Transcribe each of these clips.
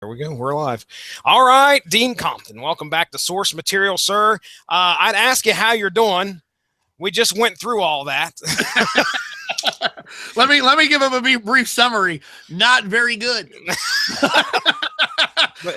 we go. We're live. All right, Dean Compton, welcome back to Source Material, sir. I'd ask you how you're doing. We just went through all that. Let me give him a brief summary. Not very good.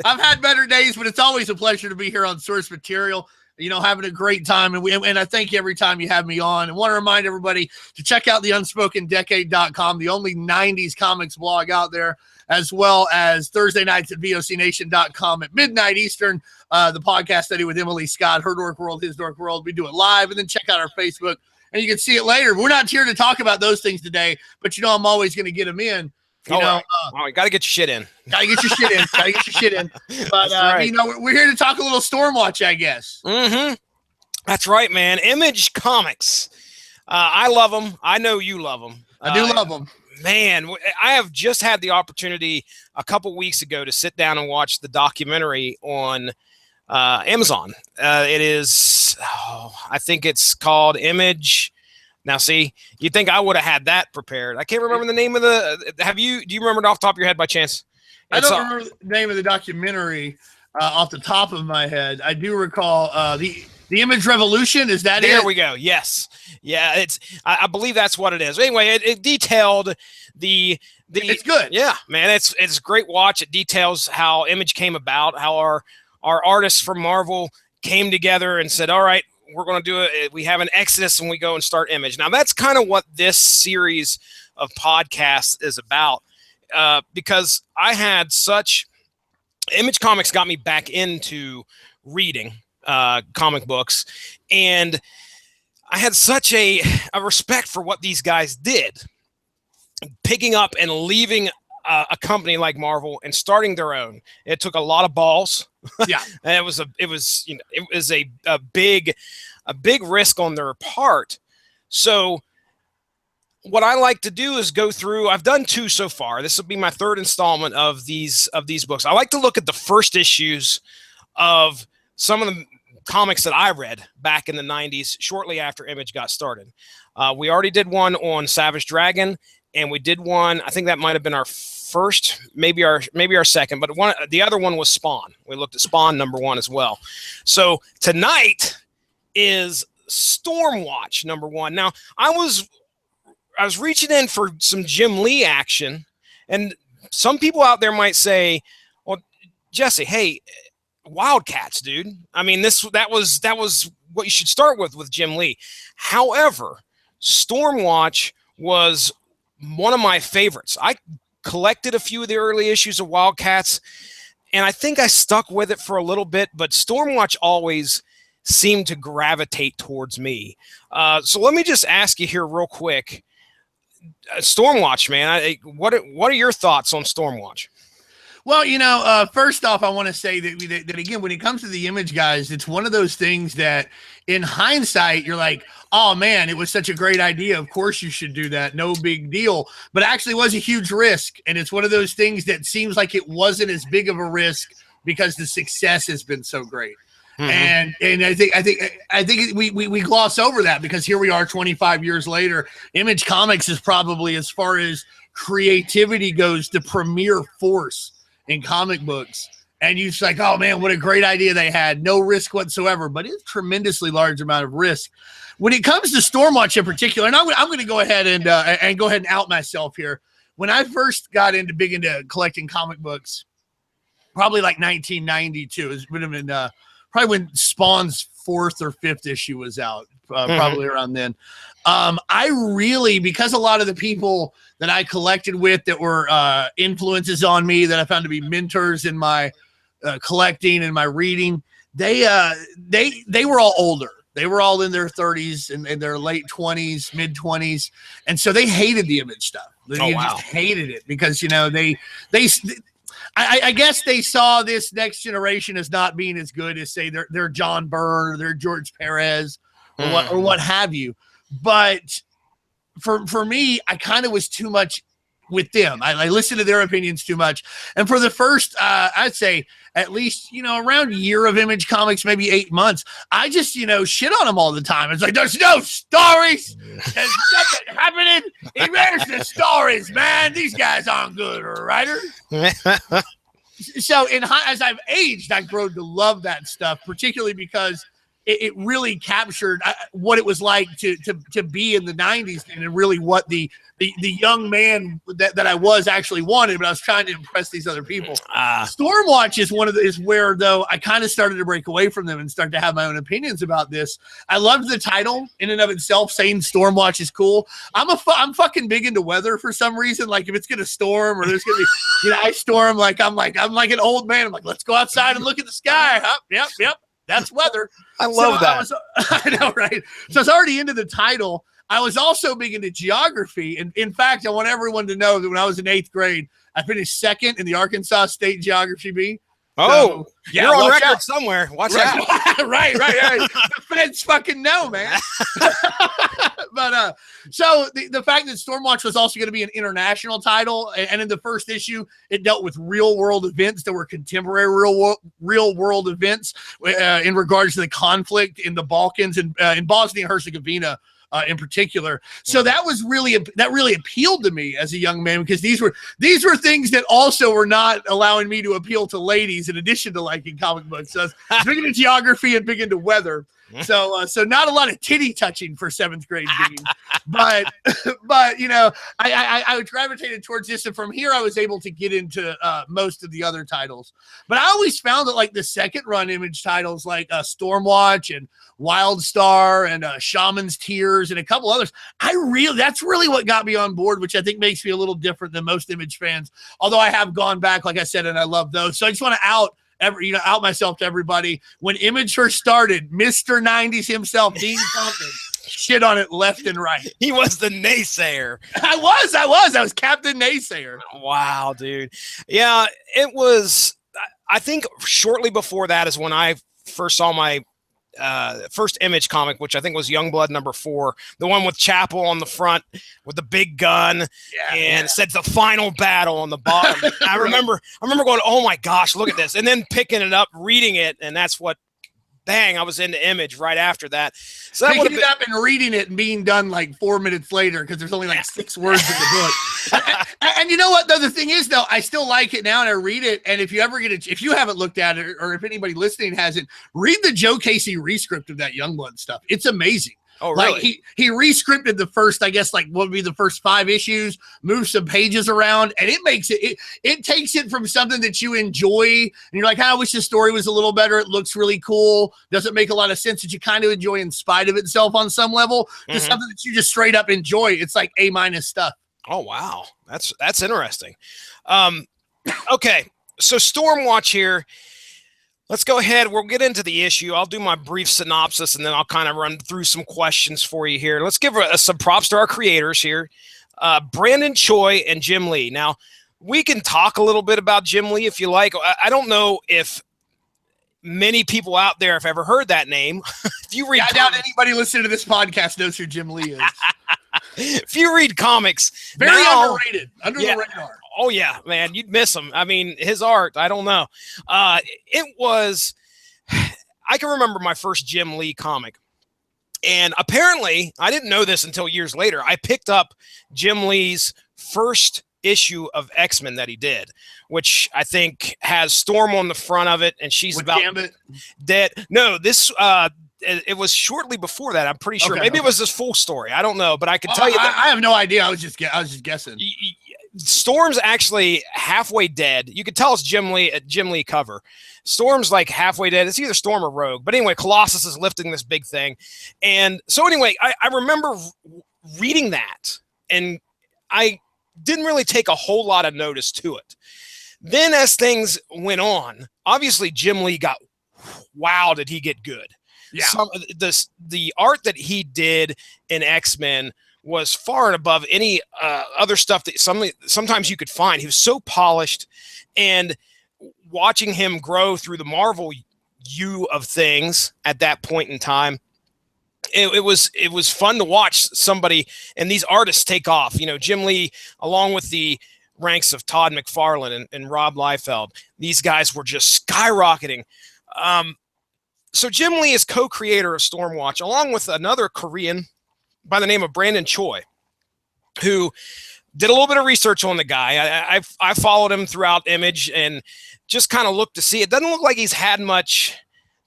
I've had better days, but it's always a pleasure to be here on Source Material. You know, having a great time, and I thank you every time you have me on. And want to remind everybody to check out the UnspokenDecade.com, the only 90s comics blog out there, as well as Thursday nights at VOCNation.com at midnight Eastern, the podcast study with Emily Scott, Her Dork World, His Dork World. We do it live, and then check out our Facebook, and you can see it later. We're not here to talk about those things today, but you know I'm always going to get them in. You got to get your shit in. Gotta get your shit in. But, right. You know, we're here to talk a little Stormwatch, I guess. Mm-hmm. That's right, man. Image Comics. I love them. I know you love them. I do love them. Man, I have just had the opportunity a couple weeks ago to sit down and watch the documentary on Amazon. It is, I think it's called Image. Now, see, you'd think I would have had that prepared. I can't remember the name of the. Do you remember it off the top of your head by chance? I don't remember the name of the documentary off the top of my head. I do recall the Image Revolution. Is that there? It? We go. Yes. Yeah. I believe that's what it is. Anyway, it detailed the. It's good. Yeah, man. It's a great watch. It details how Image came about, how our artists from Marvel came together and said, "All right, we're going to do it. We have an exodus and we go and start Image." Now, that's kind of what this series of podcasts is about, because I had Image Comics got me back into reading comic books, and I had such a respect for what these guys did, picking up and leaving a company like Marvel and starting their own. It took a lot of balls. Yeah. And it was a big risk on their part. So what I like to do is go through, I've done 2 so far. This will be my 3rd installment of these books. I like to look at the first issues of some of the comics that I read back in the 90s, shortly after Image got started. We already did one on Savage Dragon, and we did one, I think that might have been our first, maybe our second, but the other one was Spawn. We looked at Spawn #1 as well. So tonight is Stormwatch #1. Now, I was reaching in for some Jim Lee action, and some people out there might say, "Well, Jesse, hey, Wildcats, dude. I mean, that was what you should start with Jim Lee." However, Stormwatch was one of my favorites. I collected a few of the early issues of Wildcats, and I think I stuck with it for a little bit, but Stormwatch always seemed to gravitate towards me. So let me just ask you here real quick. Stormwatch, man, what are your thoughts on Stormwatch? Well, you know, first off, I want to say that again, when it comes to the Image guys, it's one of those things that in hindsight, you're like, oh man, it was such a great idea. Of course you should do that. No big deal. But actually was a huge risk. And it's one of those things that seems like it wasn't as big of a risk because the success has been so great. Mm-hmm. And I think we gloss over that because here we are 25 years later. Image Comics is probably, as far as creativity goes, the premier force in comic books. And you're just like, oh man, what a great idea they had. No risk whatsoever, but it's a tremendously large amount of risk. When it comes to Stormwatch in particular, and I'm going to go ahead and out myself here. When I first got big into collecting comic books, probably like 1992, it would have been probably when Spawn's 4th or 5th issue was out, probably around then. I really, because a lot of the people that I collected with that were influences on me that I found to be mentors in my collecting and my reading, they were all older. They were all in their 30s and in their late 20s, mid 20s. And so they hated the Image stuff. They just hated it because, you know, I guess they saw this next generation as not being as good as, say, their John Byrne or their George Perez or what have you. But for me, I kind of was too much with them. I listened to their opinions too much. And for the first, I'd say at least, you know, around a year of Image Comics, maybe 8 months, I just, you know, shit on them all the time. It's like, there's no stories. There's nothing happening. Where's the stories, man? These guys aren't good writers. So as I've aged, I've grown to love that stuff, particularly because it really captured what it was like to be in the 90s and really what the young man that I was actually wanted, but I was trying to impress these other people. Stormwatch is where though I kind of started to break away from them and start to have my own opinions about this. I loved the title in and of itself, saying Stormwatch is cool. I'm fucking big into weather for some reason. Like if it's gonna storm or there's gonna be ice storm, I'm like an old man. I'm like, let's go outside and look at the sky. Yep. That's weather. I love that. I know, right? So it's already into the title. I was also big into geography. And in fact, I want everyone to know that when I was in 8th grade, I finished second in the Arkansas State Geography Bee. Oh, so, yeah, you're on record somewhere. Watch out. right. The feds fucking know, man. But so the fact that Stormwatch was also going to be an international title, and in the first issue, it dealt with real world events that were contemporary real world events in regards to the conflict in the Balkans and in Bosnia and Herzegovina. In particular. So that really appealed to me as a young man, because these were things that also were not allowing me to appeal to ladies in addition to liking comic books. So I was big into geography and big into weather. So not a lot of titty touching for 7th grade being, but I gravitated towards this, and from here I was able to get into most of the other titles. But I always found that like the second run Image titles like Stormwatch and Wildstar and Shaman's Tears and a couple others, that's really what got me on board, which I think makes me a little different than most Image fans. Although I have gone back, like I said, and I love those. So I just want to out myself to everybody. When Image first started, Mr. 90s himself, Dean Compton, shit on it left and right. He was the naysayer. I was Captain Naysayer. Wow, dude. Yeah, it was. I think shortly before that is when I first saw my first Image comic, which I think was Youngblood #4, the one with Chapel on the front with the big gun, and said the final battle on the bottom. I remember going, oh my gosh, look at this, and then picking it up, reading it, and that's what, bang, I was into Image right after that. So that picking it up and reading it and being done like 4 minutes later because there's only like 6 words in the book. And you know what, though, the thing is, though, I still like it now and I read it. And if you ever if you haven't looked at it, or if anybody listening hasn't, read the Joe Casey rescript of that Youngblood stuff. It's amazing. Oh, really? Like he rescripted the first, I guess, like what would be the first 5 issues, moved some pages around, and it makes it takes it from something that you enjoy, and you're like, I wish the story was a little better. It looks really cool. Doesn't make a lot of sense, that you kind of enjoy in spite of itself on some level, to something that you just straight up enjoy. It's like A- stuff. Oh, wow. That's interesting. Okay. So Stormwatch here. Let's go ahead. We'll get into the issue. I'll do my brief synopsis, and then I'll kind of run through some questions for you here. Let's give some props to our creators here, Brandon Choi and Jim Lee. Now, we can talk a little bit about Jim Lee if you like. I don't know if many people out there have ever heard that name. If you read, I doubt anybody listening to this podcast knows who Jim Lee is. If you read comics, very underrated, under the radar. Oh, yeah, man, you'd miss him. I mean, his art, I don't know. It was, I can remember my first Jim Lee comic. And apparently, I didn't know this until years later, I picked up Jim Lee's first issue of X-Men that he did, which I think has Storm on the front of it, and she's about dead. No, this it was shortly before that. I'm pretty sure. Maybe it was this full story. I don't know, but I can tell you that I have no idea. I was just guessing. Storm's actually halfway dead. You could tell it's Jim Lee cover. Storm's like halfway dead. It's either Storm or Rogue. But anyway, Colossus is lifting this big thing. And so anyway, I remember reading that, and I didn't really take a whole lot of notice to it. Then as things went on, obviously Jim Lee got, wow, did he get good. Yeah. The art that he did in X-Men was far and above any other stuff that sometimes you could find. He was so polished, and watching him grow through the Marvel U of things at that point in time, it was fun to watch somebody and these artists take off. You know, Jim Lee, along with the ranks of Todd McFarlane and Rob Liefeld, these guys were just skyrocketing. So Jim Lee is co-creator of Stormwatch, along with another Korean by the name of Brandon Choi, who did a little bit of research on the guy. I followed him throughout Image and just kind of looked to see. It doesn't look like he's had much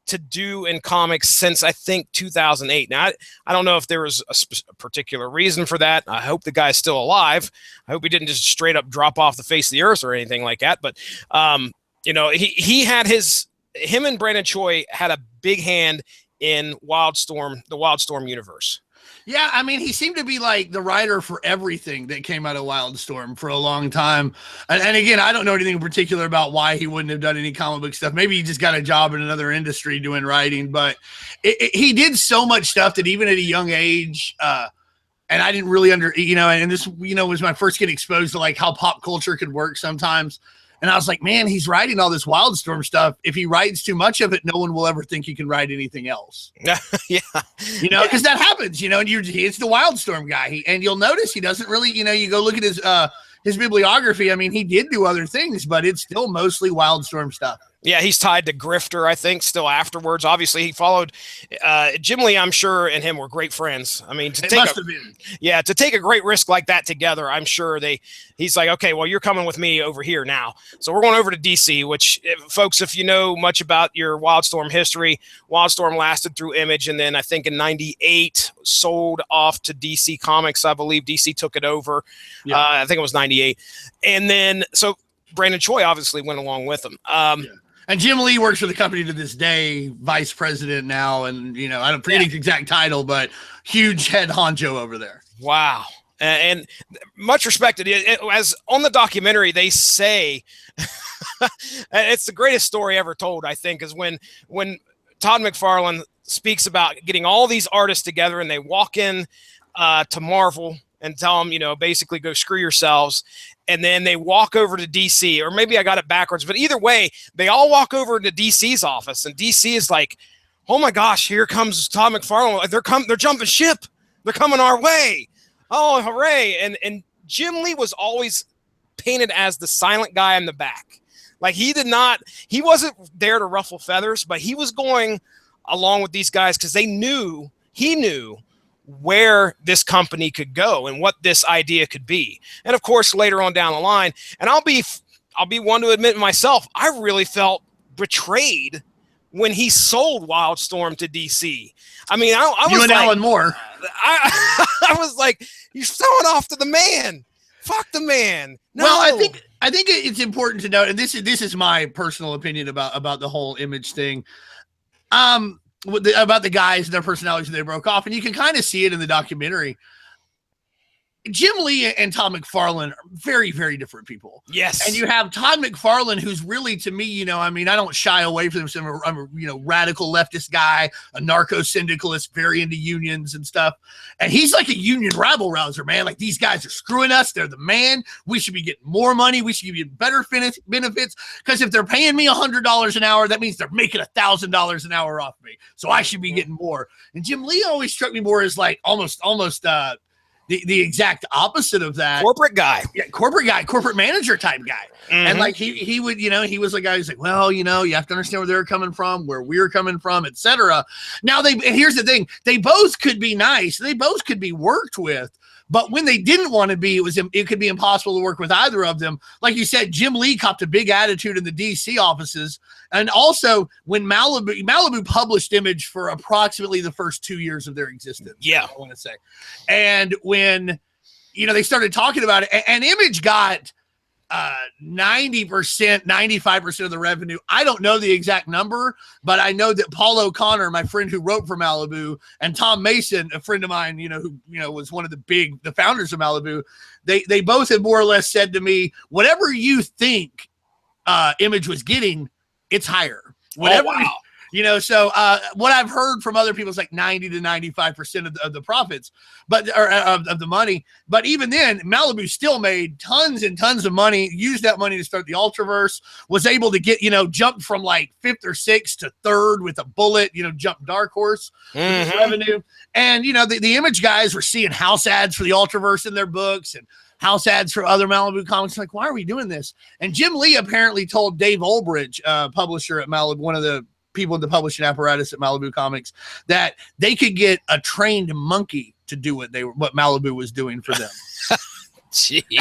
to do in comics since I think 2008. Now, I don't know if there was a particular reason for that. I hope the guy's still alive. I hope he didn't just straight up drop off the face of the earth or anything like that. But, he had him and Brandon Choi had a big hand in the Wildstorm universe. Yeah, I mean, he seemed to be like the writer for everything that came out of Wildstorm for a long time. And again, I don't know anything in particular about why he wouldn't have done any comic book stuff. Maybe he just got a job in another industry doing writing, but he did so much stuff that even at a young age, and I didn't really and this, was my first getting exposed to like how pop culture could work sometimes. And I was like, man, he's writing all this Wildstorm stuff. If he writes too much of it, no one will ever think he can write anything else. Yeah. Because that happens, and it's the Wildstorm guy. And you'll notice he doesn't really, you go look at his bibliography. I mean, he did do other things, but it's still mostly Wildstorm stuff. Yeah, he's tied to Grifter, I think, still afterwards. Obviously, he followed Jim Lee, I'm sure, and him were great friends. I mean, to take a great risk like that together, I'm sure he's like, okay, well, you're coming with me over here now. So we're going over to DC, which, folks, if you know much about your Wildstorm history, Wildstorm lasted through Image, and then I think in 98 sold off to DC Comics. I believe DC took it over. Yeah. I think it was 98. And then, so Brandon Choi obviously went along with him. And Jim Lee works for the company to this day, vice president now. And, I don't forget his exact title, but huge head honcho over there. Wow. And much respected. As on the documentary, they say, it's the greatest story ever told, I think, is when Todd McFarlane speaks about getting all these artists together and they walk in to Marvel and tell them, basically go screw yourselves. And then they walk over to DC, or maybe I got it backwards, but either way, they all walk over to DC's office, and DC is like, oh my gosh, here comes Todd McFarlane. They're jumping ship. They're coming our way. Oh, hooray. And Jim Lee was always painted as the silent guy in the back. Like he wasn't there to ruffle feathers, but he was going along with these guys because he knew where this company could go and what this idea could be. And of course, later on down the line, and I'll be one to admit myself, I really felt betrayed when he sold Wildstorm to DC. I mean, I was and Alan Moore. I was like, you're selling off to the man. Fuck the man. No. Well, I think it's important to note, and this is my personal opinion about the whole Image thing. About the guys and their personalities they broke off, and you can kind of see it in the documentary. Jim Lee and Todd McFarlane are very, very different people. Yes. And you have Todd McFarlane, who's really, to me, I don't shy away from him. I'm a radical leftist guy, a narco-syndicalist, very into unions and stuff. And he's like a union rabble rouser, man. Like, these guys are screwing us. They're the man. We should be getting more money. We should give you better benefits. Because if they're paying me $100 an hour, that means they're making $1,000 an hour off me. So I should be getting more. And Jim Lee always struck me more as like almost the exact opposite of that. Corporate guy. Yeah, corporate manager type guy. Mm-hmm. And like he would, he was a guy who's like, well, you have to understand where they're coming from, where we're coming from, etc. Now and here's the thing, they both could be nice, they both could be worked with, but when they didn't want to be, it could be impossible to work with either of them. Like you said, Jim Lee copped a big attitude in the DC offices. And also when Malibu published Image for approximately the first 2 years of their existence. Yeah. I want to say. And when, they started talking about it, and Image got 90%, 95% of the revenue. I don't know the exact number, but I know that Paul O'Connor, my friend who wrote for Malibu, and Tom Mason, a friend of mine, who was one of the founders of Malibu, they both have more or less said to me, whatever you think Image was getting, it's higher. Whatever. Oh, wow. So what I've heard from other people is like 90 to 95% of the profits, of the money. But even then, Malibu still made tons and tons of money, used that money to start the Ultraverse, was able to get, jumped from like 5th or 6th to 3rd with a bullet, jumped Dark Horse with his revenue. And, the Image guys were seeing house ads for the Ultraverse in their books and house ads for other Malibu comics. Like, why are we doing this? And Jim Lee apparently told Dave Olbridge, publisher at Malibu, one of the people in the publishing apparatus at Malibu Comics, that they could get a trained monkey to do what Malibu was doing for them.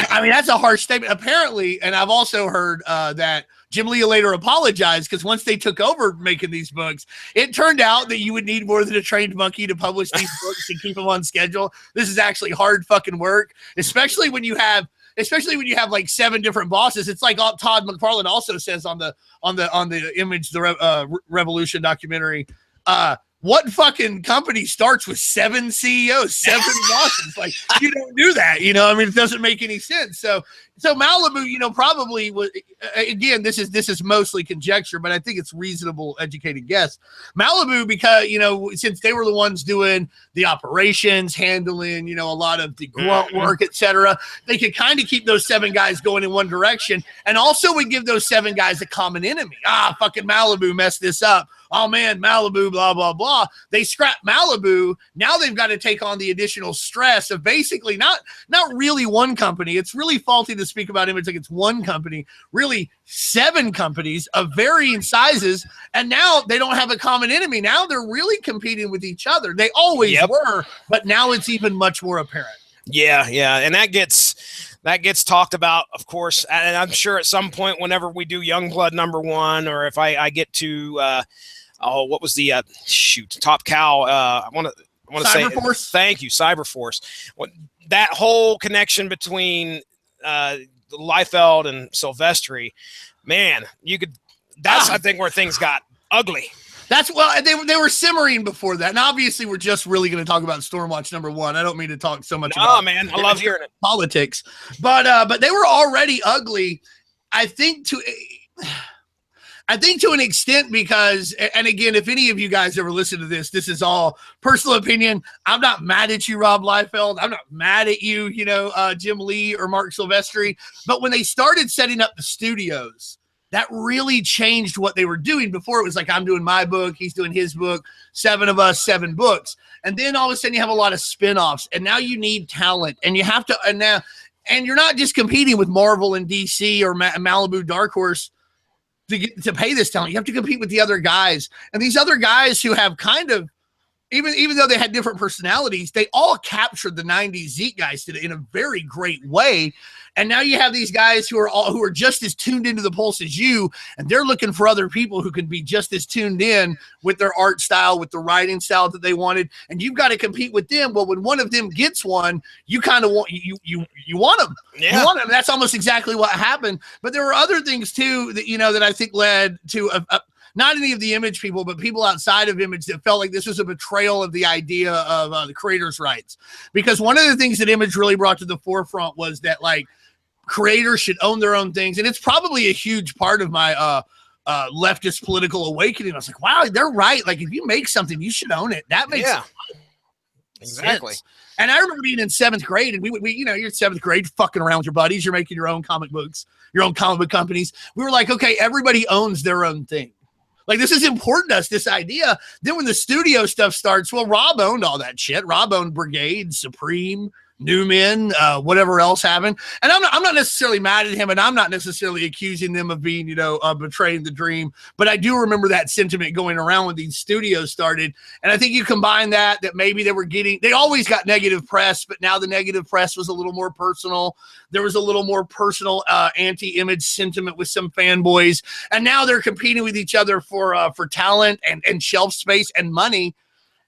I mean, that's a harsh statement. Apparently, and I've also heard that Jim Lee later apologized because once they took over making these books, it turned out that you would need more than a trained monkey to publish these books and keep them on schedule. This is actually hard fucking work, especially when you have like 7 different bosses. It's like Todd McFarlane also says on the Image Revolution documentary. What fucking company starts with 7 CEOs, 7 bosses? Like, you don't do that, you know? I mean, it doesn't make any sense. So Malibu, you know, probably was, again, this is mostly conjecture, but I think it's reasonable, educated guess. Malibu, because, you know, since they were the ones doing the operations, handling, you know, a lot of the grunt work, etc., they could kind of keep those 7 guys going in one direction, and also would give those 7 guys a common enemy. Fucking Malibu messed this up. Oh man, Malibu, blah, blah, blah. They scrap Malibu. Now they've got to take on the additional stress of basically not really one company. It's really faulty to speak about Image like it's one company, really 7 companies of varying sizes. And now they don't have a common enemy. Now they're really competing with each other. They always were, but now it's even much more apparent. Yeah. And that gets talked about, of course, and I'm sure at some point whenever we do Youngblood #1, or if I get to what was the Top Cow? I want to say Cyberforce. Thank you, Cyberforce. That whole connection between Liefeld and Silvestri, man, you could. That's I think where things got ugly. They were simmering before that, and obviously we're just really going to talk about Stormwatch #1. I don't mean to talk so much about man, I love hearing it. Politics, but they were already ugly. I think to an extent because, and again, if any of you guys ever listen to this is all personal opinion. I'm not mad at you, Rob Liefeld. I'm not mad at you, Jim Lee or Mark Silvestri. But when they started setting up the studios, that really changed what they were doing. Before it was like, I'm doing my book, he's doing his book, 7 of us, 7 books. And then all of a sudden you have a lot of spinoffs, and now you need talent, and you have to, and you're not just competing with Marvel and DC or Malibu Dark Horse to pay this talent. You have to compete with the other guys, and these other guys who have kind of, even though they had different personalities, they all captured the 90s Zeke guys in a very great way. And now you have these guys who are just as tuned into the pulse as you, and they're looking for other people who can be just as tuned in with their art style, with the writing style that they wanted. And you've got to compete with them. Well, when one of them gets one, you kind of want you want them. Yeah. You want them. That's almost exactly what happened. But there were other things too that that I think led to not any of the Image people, but people outside of Image that felt like this was a betrayal of the idea of the creators' rights. Because one of the things that Image really brought to the forefront was that, like, creators should own their own things. And it's probably a huge part of my leftist political awakening. I was like, wow, they're right. Like, if you make something, you should own it. That makes exactly sense. And I remember being in 7th grade, and we you're in 7th grade, fucking around with your buddies. You're making your own comic books, your own comic book companies. We were like, okay, everybody owns their own thing. Like, this is important to us, this idea. Then when the studio stuff starts, well, Rob owned all that shit. Rob owned Brigade, Supreme, Newman, whatever else happened. And I'm not necessarily mad at him, and I'm not necessarily accusing them of being, betraying the dream. But I do remember that sentiment going around when these studios started. And I think you combine that maybe they always got negative press, but now the negative press was a little more personal. There was a little more personal anti-Image sentiment with some fanboys. And now they're competing with each other for talent and shelf space and money.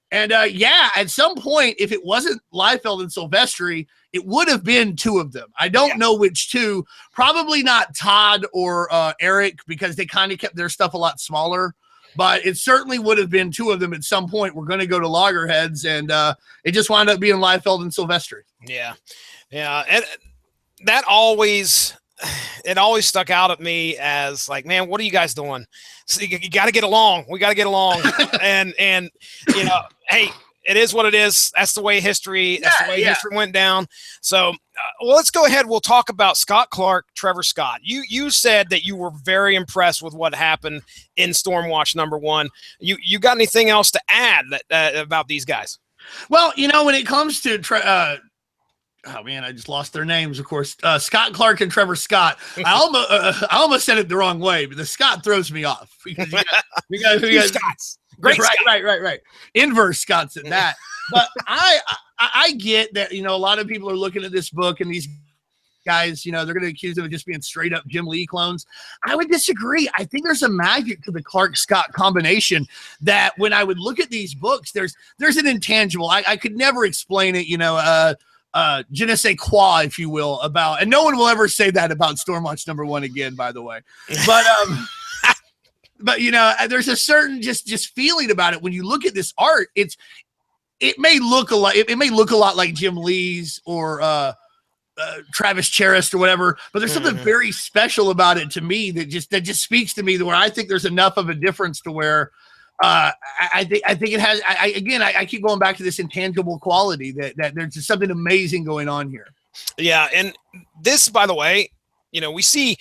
And at some point, if it wasn't Liefeld and Silvestri, it would have been 2 of them. I don't know which 2. Probably not Todd or Eric, because they kind of kept their stuff a lot smaller. But it certainly would have been 2 of them at some point. We're going to go to loggerheads, and it just wound up being Liefeld and Silvestri. Yeah. And that always stuck out at me as like, man, what are you guys doing? So you got to get along. We got to get along. and hey, it is what it is. That's the way history went down. So, let's go ahead. We'll talk about Scott Clark, Trevor Scott. You said that you were very impressed with what happened in Stormwatch #1. You got anything else to add about these guys? Well, when it comes to oh man, I just lost their names. Of course, Scott Clark and Trevor Scott. I almost said it the wrong way, but the Scott throws me off because you guys Scotts. Great, right. Inverse Scots at that. But I get that a lot of people are looking at this book and these guys, they're going to accuse them of just being straight up Jim Lee clones. I would disagree. I think there's a magic to the Clark Scott combination that when I would look at these books, there's an intangible. I could never explain it, je ne sais quoi, if you will, about, and no one will ever say that about Stormwatch #1 again, by the way. But but there's a certain just feeling about it when you look at this art. It may look a lot like Jim Lee's or Travis Charest or whatever, but there's something very special about it to me that just speaks to me, where I think there's enough of a difference to where I think it has. I keep going back to this intangible quality that there's just something amazing going on here. Yeah, and this, by the way, we see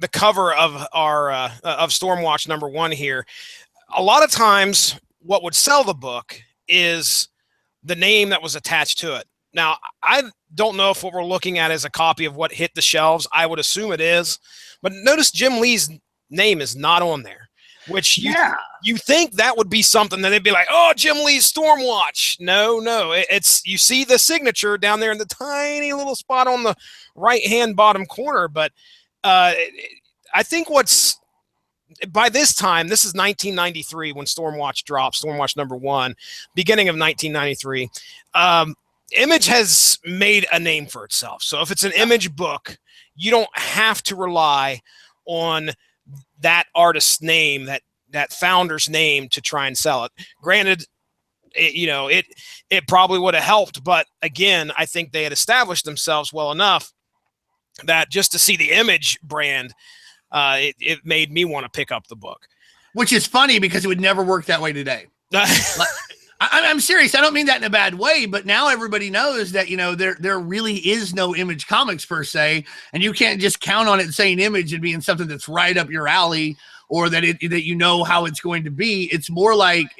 the cover of our of Stormwatch #1 here. A lot of times, what would sell the book is the name that was attached to it. Now, I don't know if what we're looking at is a copy of what hit the shelves. I would assume it is, but notice Jim Lee's name is not on there, which you think that would be something that they'd be like, oh, Jim Lee's Stormwatch. No, it's you see the signature down there in the tiny little spot on the right-hand bottom corner, but I think by this time, this is 1993 when Stormwatch dropped, Stormwatch #1, beginning of 1993. Image has made a name for itself. So if it's an Image book, you don't have to rely on that artist's name, that founder's name, to try and sell it. Granted, it probably would have helped, but again, I think they had established themselves well enough that just to see the Image brand, it made me want to pick up the book. Which is funny because it would never work that way today. I'm serious. I don't mean that in a bad way, but now everybody knows that, there really is no Image Comics per se, and you can't just count on it saying Image and being something that's right up your alley, or that how it's going to be. It's more like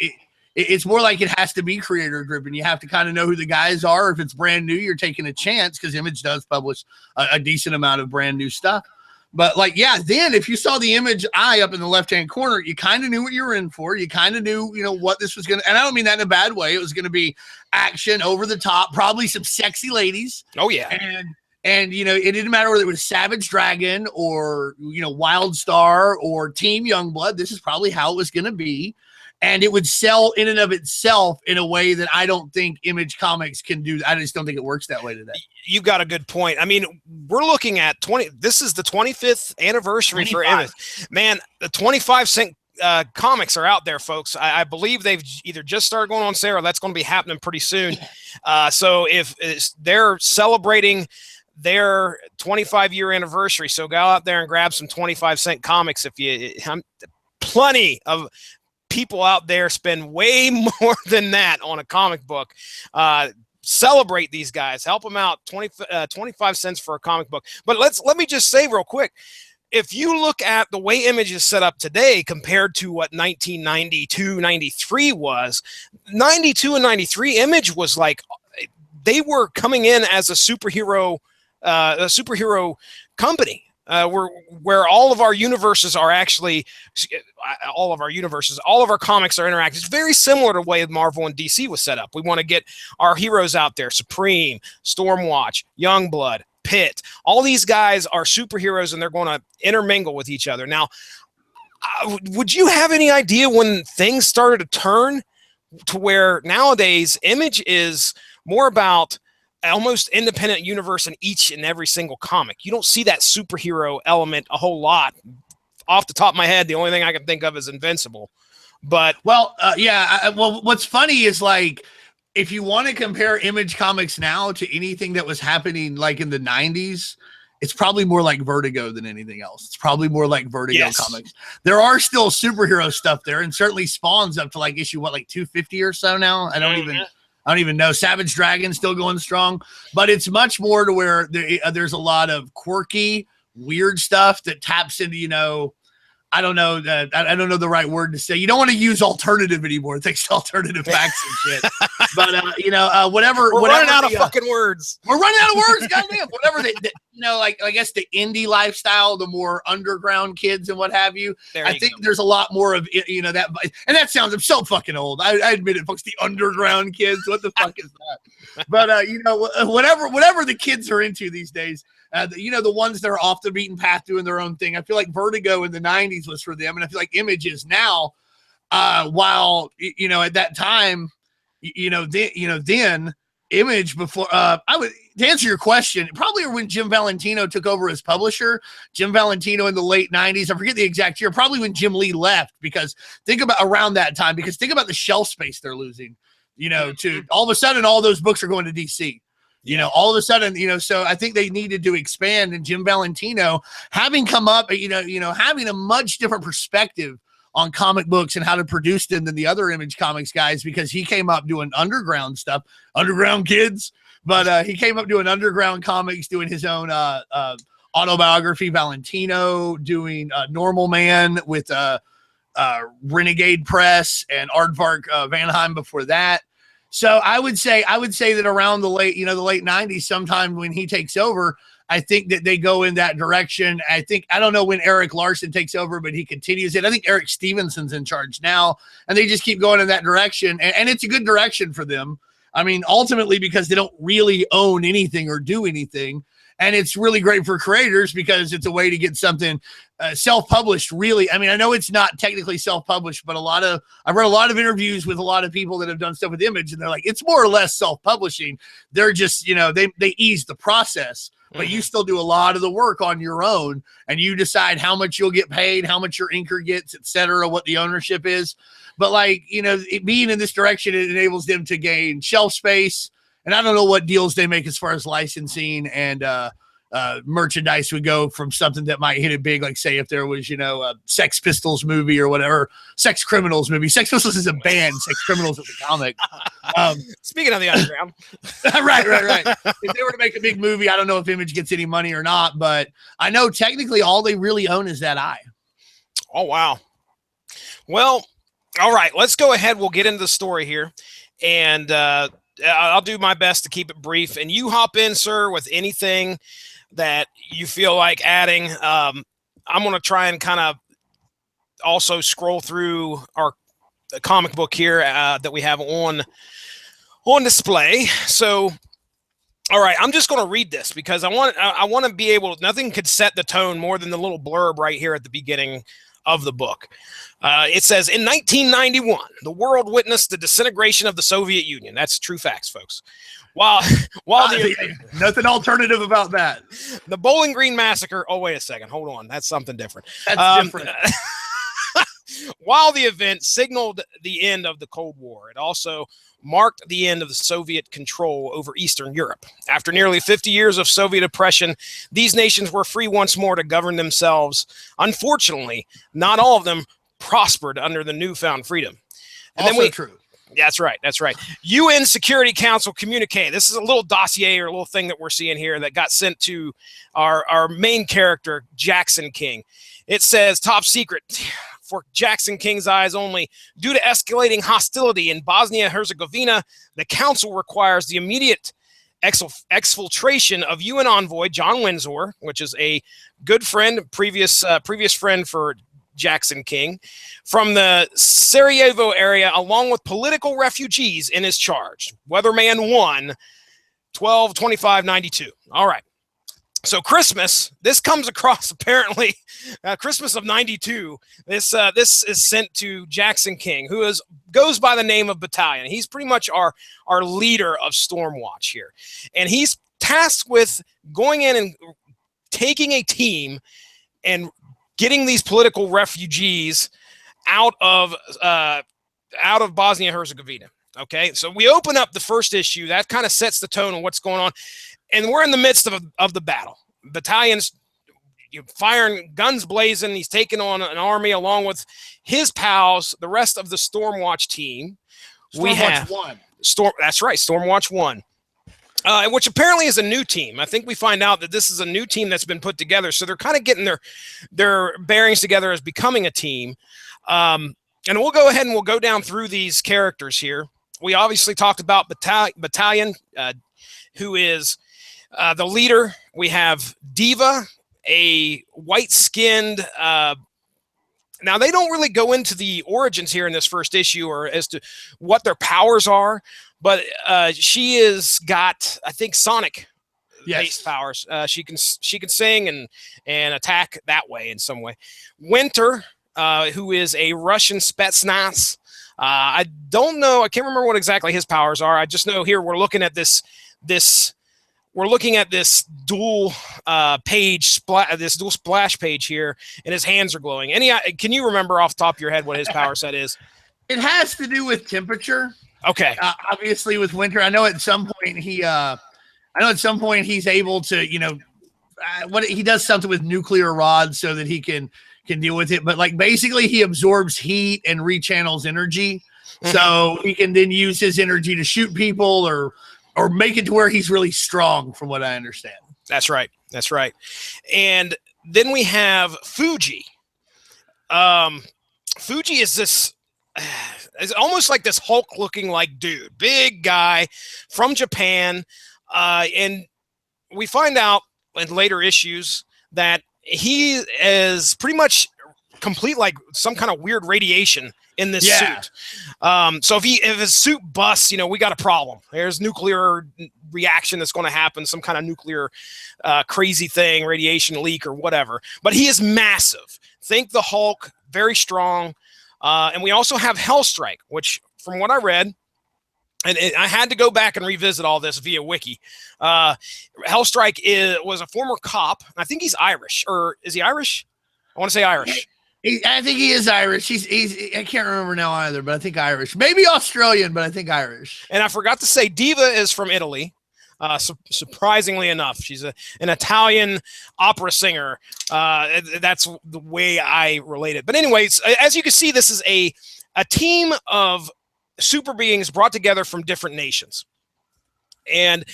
it has to be creator driven. You have to kind of know who the guys are. If it's brand new, you're taking a chance because Image does publish a decent amount of brand new stuff. But then if you saw the Image eye up in the left-hand corner, you kind of knew what you were in for. You kind of knew, what this was going to, and I don't mean that in a bad way. It was going to be action, over the top, probably some sexy ladies. Oh yeah. And it didn't matter whether it was Savage Dragon or, Wildstar or Team Youngblood. This is probably how it was going to be. And it would sell in and of itself in a way that I don't think Image Comics can do. I just don't think it works that way today. You got a good point. I mean, we're looking at this is the 25th anniversary 25. For Image. Man, the 25-cent comics are out there, folks. I believe they've either just started going on sale or that's going to be happening pretty soon. So if they're celebrating their 25-year anniversary, so go out there and grab some 25-cent comics. Plenty of people out there spend way more than that on a comic book. Celebrate these guys, help them out. 25 cents for a comic book. But let me just say real quick, if you look at the way Image is set up today compared to what 1992, 93 was, 92 and 93, Image was like, they were coming in as a superhero company. Where all of our universes are actually, all of our comics are interactive. It's very similar to the way Marvel and DC was set up. We want to get our heroes out there: Supreme, Stormwatch, Youngblood, Pitt. All these guys are superheroes, and they're going to intermingle with each other. Now, would you have any idea when things started to turn to where nowadays Image is more about almost independent universe in each and every single comic? You don't see that superhero element a whole lot. Off the top of my head, the only thing I can think of is Invincible. But what's funny is, like, if you want to compare Image Comics now to anything that was happening like in the 90s, it's probably more like Vertigo than anything else. It's probably more like Vertigo comics. There are still superhero stuff there, and certainly Spawn's up to like issue 250 or so now. I don't even know. Savage Dragon still going strong, but it's much more to where there's a lot of quirky, weird stuff that taps into, I don't know the right word to say. You don't want to use alternative anymore. Thanks to alternative facts and shit. But whatever. We're running out of fucking words. We're running out of words. Goddamn. Whatever like I guess the indie lifestyle, the more underground kids and what have you. I think there's a lot more of that, and that sounds, I'm so fucking old. I admit it, folks. The underground kids, what the fuck is that? But whatever the kids are into these days. The ones that are off the beaten path doing their own thing. I feel like Vertigo in the 90s was for them, and I feel like Image is now. While at that time, then Image before I would, to answer your question, probably when Jim Valentino took over as publisher. Jim Valentino in the late 90s. I forget the exact year. Probably when Jim Lee left, because think about around that time. Because think about the shelf space they're losing. To all of a sudden, all those books are going to DC. All of a sudden, so I think they needed to expand. And Jim Valentino, having come up, having a much different perspective on comic books and how to produce them than the other Image Comics guys, because he came up doing underground stuff, underground kids. But he came up doing underground comics, doing his own autobiography, Valentino, doing Normal Man with Renegade Press and Aardvark Vanheim before that. So I would say that around the late 90s, sometime when he takes over, I think that they go in that direction. I don't know when Eric Larson takes over, but he continues it. I think Eric Stevenson's in charge now, and they just keep going in that direction. And it's a good direction for them. I mean, ultimately, because they don't really own anything or do anything. And it's really great for creators because it's a way to get something self-published. Really, I mean, I know it's not technically self-published, but I've read a lot of interviews with a lot of people that have done stuff with Image, and they're like, it's more or less self-publishing. They're just, they ease the process, but you still do a lot of the work on your own, and you decide how much you'll get paid, how much your inker gets, etc., what the ownership is. But being in this direction, it enables them to gain shelf space. And I don't know what deals they make as far as licensing and merchandise would go from something that might hit it big, like say if there was, a Sex Pistols movie or whatever, Sex Criminals movie. Sex Pistols is a band, Sex Criminals is a comic. Speaking of the underground. Right. If they were to make a big movie, I don't know if Image gets any money or not, but I know technically all they really own is that eye. Oh, wow. Well, all right, let's go ahead. We'll get into the story here. And I'll do my best to keep it brief, and you hop in, sir, with anything that you feel like adding. I'm going to try and kind of also scroll through our comic book here that we have on display. So, all right, I'm just going to read this because I want to be able. Nothing could set the tone more than the little blurb right here at the beginning of the book. It says, in 1991, the world witnessed the disintegration of the Soviet Union. That's true facts, folks. While nothing alternative about that. The Bowling Green Massacre. Oh, wait a second. Hold on. That's something different. That's different. While the event signaled the end of the Cold War, it also marked the end of the Soviet control over Eastern Europe. After nearly 50 years of Soviet oppression, these nations were free once more to govern themselves. Unfortunately, not all of them prospered under the newfound freedom. And also then true. That's right. UN Security Council communique. This is a little dossier or a little thing that we're seeing here that got sent to our main character, Jackson King. It says, top secret for Jackson King's eyes only. Due to escalating hostility in Bosnia-Herzegovina, the council requires the immediate exfiltration of UN envoy John Windsor, which is a good friend, previous friend for Jackson King, from the Sarajevo area, along with political refugees in his charge. Weatherman 1, 12/25/92. All right. So Christmas, this comes across apparently Christmas of 92. This is sent to Jackson King, who goes by the name of Battalion. He's pretty much our leader of Stormwatch here. And he's tasked with going in and taking a team and getting these political refugees out of Bosnia-Herzegovina. Okay, so we open up the first issue. That kind of sets the tone of what's going on. And we're in the midst of the battle. Battalion's firing, guns blazing. He's taking on an army along with his pals, the rest of the Stormwatch team. Stormwatch 1. That's right, Stormwatch 1. Which apparently is a new team. I think we find out that this is a new team that's been put together. So they're kind of getting their bearings together as becoming a team. And we'll go ahead and we'll go down through these characters here. We obviously talked about Battalion, who is The leader, we have Diva, a white-skinned. Now, they don't really go into the origins here in this first issue or as to what their powers are, but she has got, I think, Sonic-based powers. She can sing and attack that way in some way. Winter, who is a Russian Spetsnaz. I don't know. I can't remember what exactly his powers are. I just know here we're looking at this dual this dual splash page here, and his hands are glowing. Can you remember off the top of your head what his power set is? It has to do with temperature. Okay. Obviously with Winter, I know at some point he's able to, he does something with nuclear rods so that he can deal with it. But like basically he absorbs heat and rechannels energy. So he can then use his energy to shoot people or make it to where he's really strong, from what I understand. That's right. And then we have Fuji. Fuji is this, it's almost like this Hulk-looking like dude, big guy from Japan. And we find out in later issues that he is pretty much complete like some kind of weird radiation in this suit. So if his suit busts, we got a problem. There's nuclear reaction that's going to happen, some kind of nuclear crazy thing, radiation leak or whatever. But he is massive. Think the Hulk, very strong. And we also have Hellstrike, which from what I read, and I had to go back and revisit all this via wiki. Hellstrike was a former cop. I think he's Irish. Or is he Irish? I want to say Irish. I think he is Irish. He's I can't remember now either, but I think Irish. Maybe Australian, but I think Irish. And I forgot to say Diva is from Italy. Surprisingly enough, she's an Italian opera singer. That's the way I relate it. But anyways, as you can see, this is a team of super beings brought together from different nations. And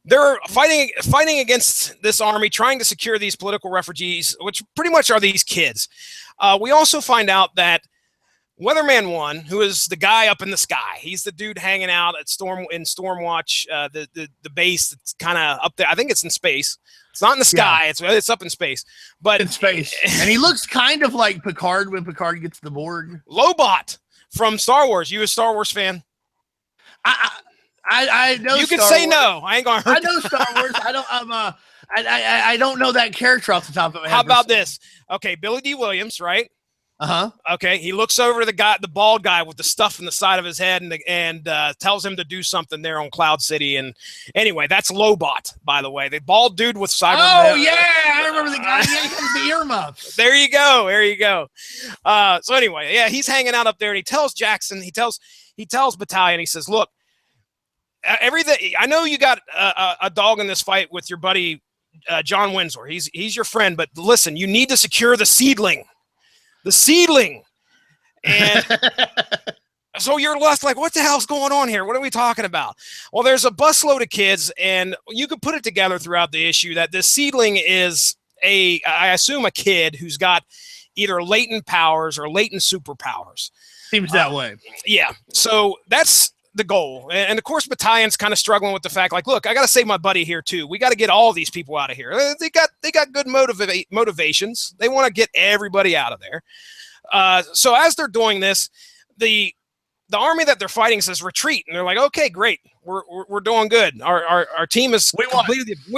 they're fighting against this army, trying to secure these political refugees, which pretty much are these kids. We also find out that Weatherman 1, who is the guy up in the sky, he's the dude hanging out at Stormwatch, the base that's kind of up there. I think it's in space. It's not in the sky. Yeah. It's up in space. But in space. And he looks kind of like Picard when Picard gets the Borg. Lobot from Star Wars. You a Star Wars fan? I know. You can say no. I ain't gonna hurt. I know Star Wars. I don't know that character off the top of my head. How about this? Okay, Billy D. Williams, right? Okay, he looks over the bald guy with the stuff in the side of his head, and tells him to do something there on Cloud City. And anyway, that's Lobot, by the way, the bald dude with cyber. Oh yeah, I remember the guy. He has the earmuffs. There you go. So anyway, yeah, he's hanging out up there, and he tells Jackson. He tells Battalion. He says, "Look, everything. I know you got a dog in this fight with your buddy John Windsor. He's your friend, but listen, you need to secure the seedling." And so you're left like, what the hell's going on here? What are we talking about? Well, there's a busload of kids, and you could put it together throughout the issue that this seedling is I assume a kid who's got either latent powers or latent superpowers. Seems that way. Yeah. So that's the goal. And of course, Battalion's kind of struggling with the fact, like, look, I got to save my buddy here too. We got to get all these people out of here. They got good motivations. They want to get everybody out of there. So as they're doing this, the army that they're fighting says retreat, and they're like, okay, great, we're doing good. Our team is we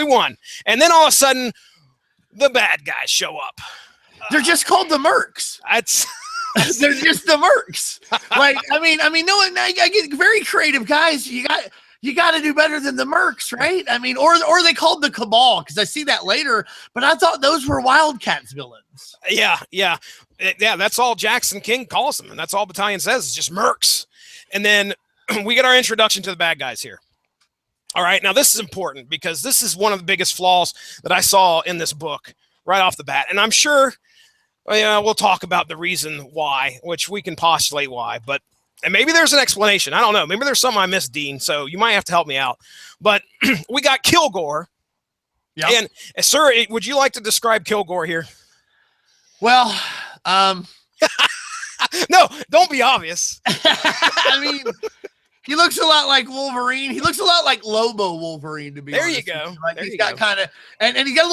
won. And then all of a sudden, the bad guys show up. They're just called the Mercs. They're just the Mercs. Like, I mean, no, I get very creative, guys. You got to do better than the Mercs, right? I mean, or they called the Cabal, because I see that later, but I thought those were Wildcats villains. Yeah. That's all Jackson King calls them, and that's all Battalion says is just Mercs. And then we get our introduction to the bad guys here. All right, now this is important because this is one of the biggest flaws that I saw in this book right off the bat, and I'm sure. We'll talk about the reason why, which we can postulate why, and maybe there's an explanation. I don't know. Maybe there's something I missed, Dean, so you might have to help me out. But we got Kilgore. Yep. And, sir, would you like to describe Kilgore here? Well, no, don't be obvious. I mean, He looks a lot like Wolverine. He looks a lot like Lobo Wolverine, to be There honest. you go. Like there he's you got go. kind of, and he's got a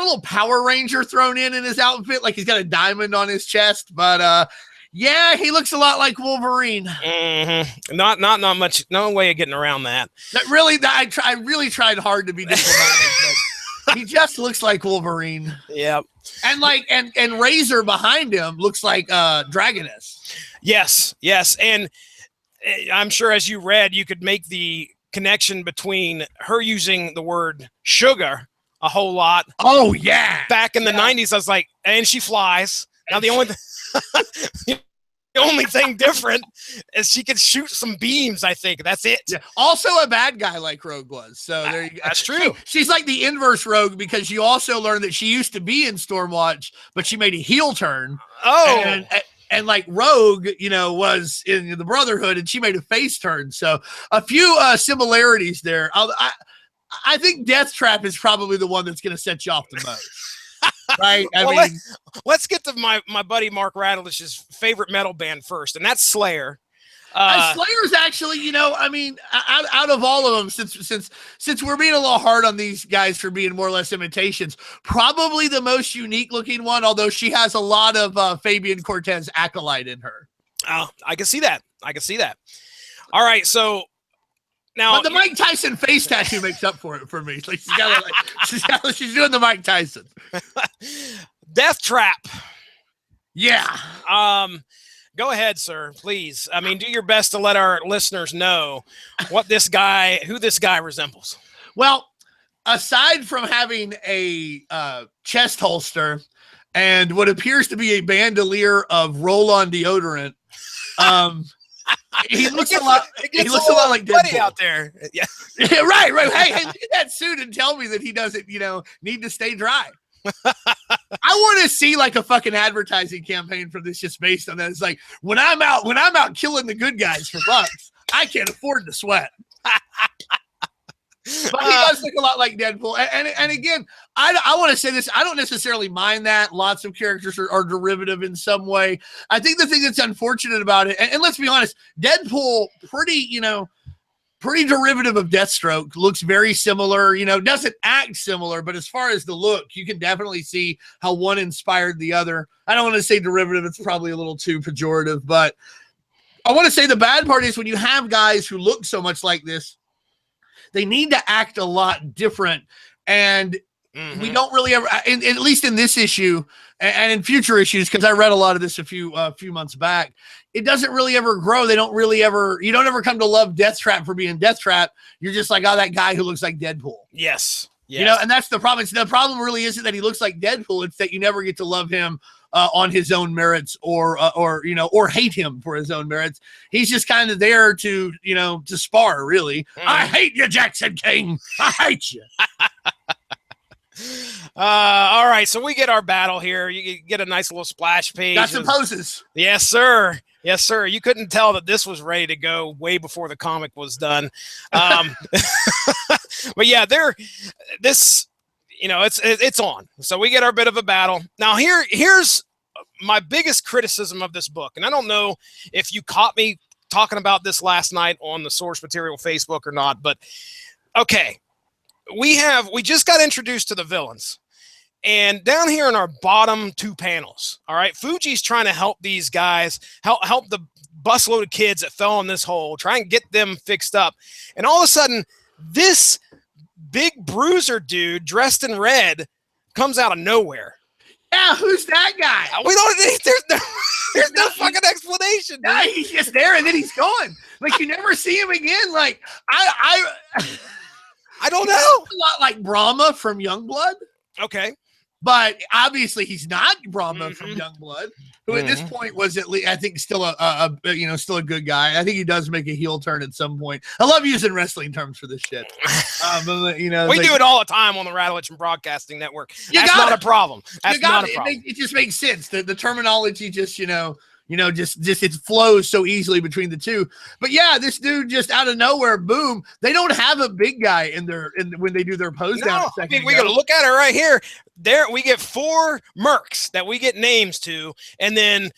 little Power Ranger thrown in his outfit. Like he's got a diamond on his chest. But yeah, he looks a lot like Wolverine. Mm-hmm. Not much. No way of getting around that. I really tried hard to be diplomatic, but he just looks like Wolverine. Yep. And Razor behind him looks like Dragoness. Yes. And I'm sure as you read, you could make the connection between her using the word sugar a whole lot. Oh, yeah. Back in the 90s, I was like, and she flies. Now, the only thing different is she could shoot some beams, I think. That's it. Yeah. Also a bad guy like Rogue was. So there you go. That's true. She's like the inverse Rogue because you also learned that she used to be in Stormwatch, but she made a heel turn. Oh. And like Rogue, was in the Brotherhood, and she made a face turn. So a few similarities there. I think Death Trap is probably the one that's going to set you off the most. Right? Let's get to my buddy Mark Radlich's favorite metal band first, and that's Slayer. Slayer's actually, out of all of them, since we're being a little hard on these guys for being more or less imitations, probably the most unique looking one, although she has a lot of Fabian Cortez acolyte in her. Oh, I can see that. All right, so now, but the Mike Tyson face tattoo makes up for it for me. Like she's doing the Mike Tyson. Death Trap. Yeah. Go ahead, sir, please. I mean, do your best to let our listeners know who this guy resembles. Well, aside from having a chest holster and what appears to be a bandolier of roll-on deodorant, he looks a lot like Deadpool out there. Yeah. Yeah, right. Hey, look at that suit and tell me that he doesn't, need to stay dry. I want to see like a fucking advertising campaign for this just based on that. It's like when I'm out killing the good guys for bucks, I can't afford to sweat. But he does look a lot like Deadpool. And again, I want to say this. I don't necessarily mind that. Lots of characters are derivative in some way. I think the thing that's unfortunate about it, and let's be honest, Deadpool, pretty derivative of Deathstroke, looks very similar, doesn't act similar, but as far as the look, you can definitely see how one inspired the other. I don't want to say derivative. It's probably a little too pejorative, but I want to say the bad part is when you have guys who look so much like this, they need to act a lot different. And we don't really ever, at least in this issue and in future issues, because I read a lot of this a few months back, it doesn't really ever grow. You don't ever come to love Death Trap for being Death Trap. You're just like, oh, that guy who looks like Deadpool. Yes. And that's the problem. The problem really isn't that he looks like Deadpool. It's that you never get to love him on his own merits or hate him for his own merits. He's just kind of there to spar, really. I hate you, Jackson King. I hate you. All right, so we get our battle here. You get a nice little splash page. Got some poses. Yes, sir. You couldn't tell that this was ready to go way before the comic was done. But yeah, it's on. So we get our bit of a battle. Now here's my biggest criticism of this book, and I don't know if you caught me talking about this last night on the Source Material Facebook or not, but okay. We just got introduced to the villains, and down here in our bottom two panels, all right, Fuji's trying to help these guys, help the busload of kids that fell in this hole, try and get them fixed up. And all of a sudden, this big bruiser dude dressed in red comes out of nowhere. Yeah, who's that guy? There's no fucking explanation. No, he's just there and then he's gone. Like you never see him again. Like I don't know. A lot like Brahma from Youngblood. Okay. But obviously he's not Brahma from Youngblood, who at this point was at least, I think, still still a good guy. I think he does make a heel turn at some point. I love using wrestling terms for this shit. But, we do it all the time on the Radulich and Broadcasting Network. That's not a problem. That's not a problem. It just makes sense. The terminology just, just it flows so easily between the two. But yeah, this dude just out of nowhere, boom. They don't have a big guy when they do their pose down. I mean, we got to look at it right here. There, we get 4 mercs that we get names to, and then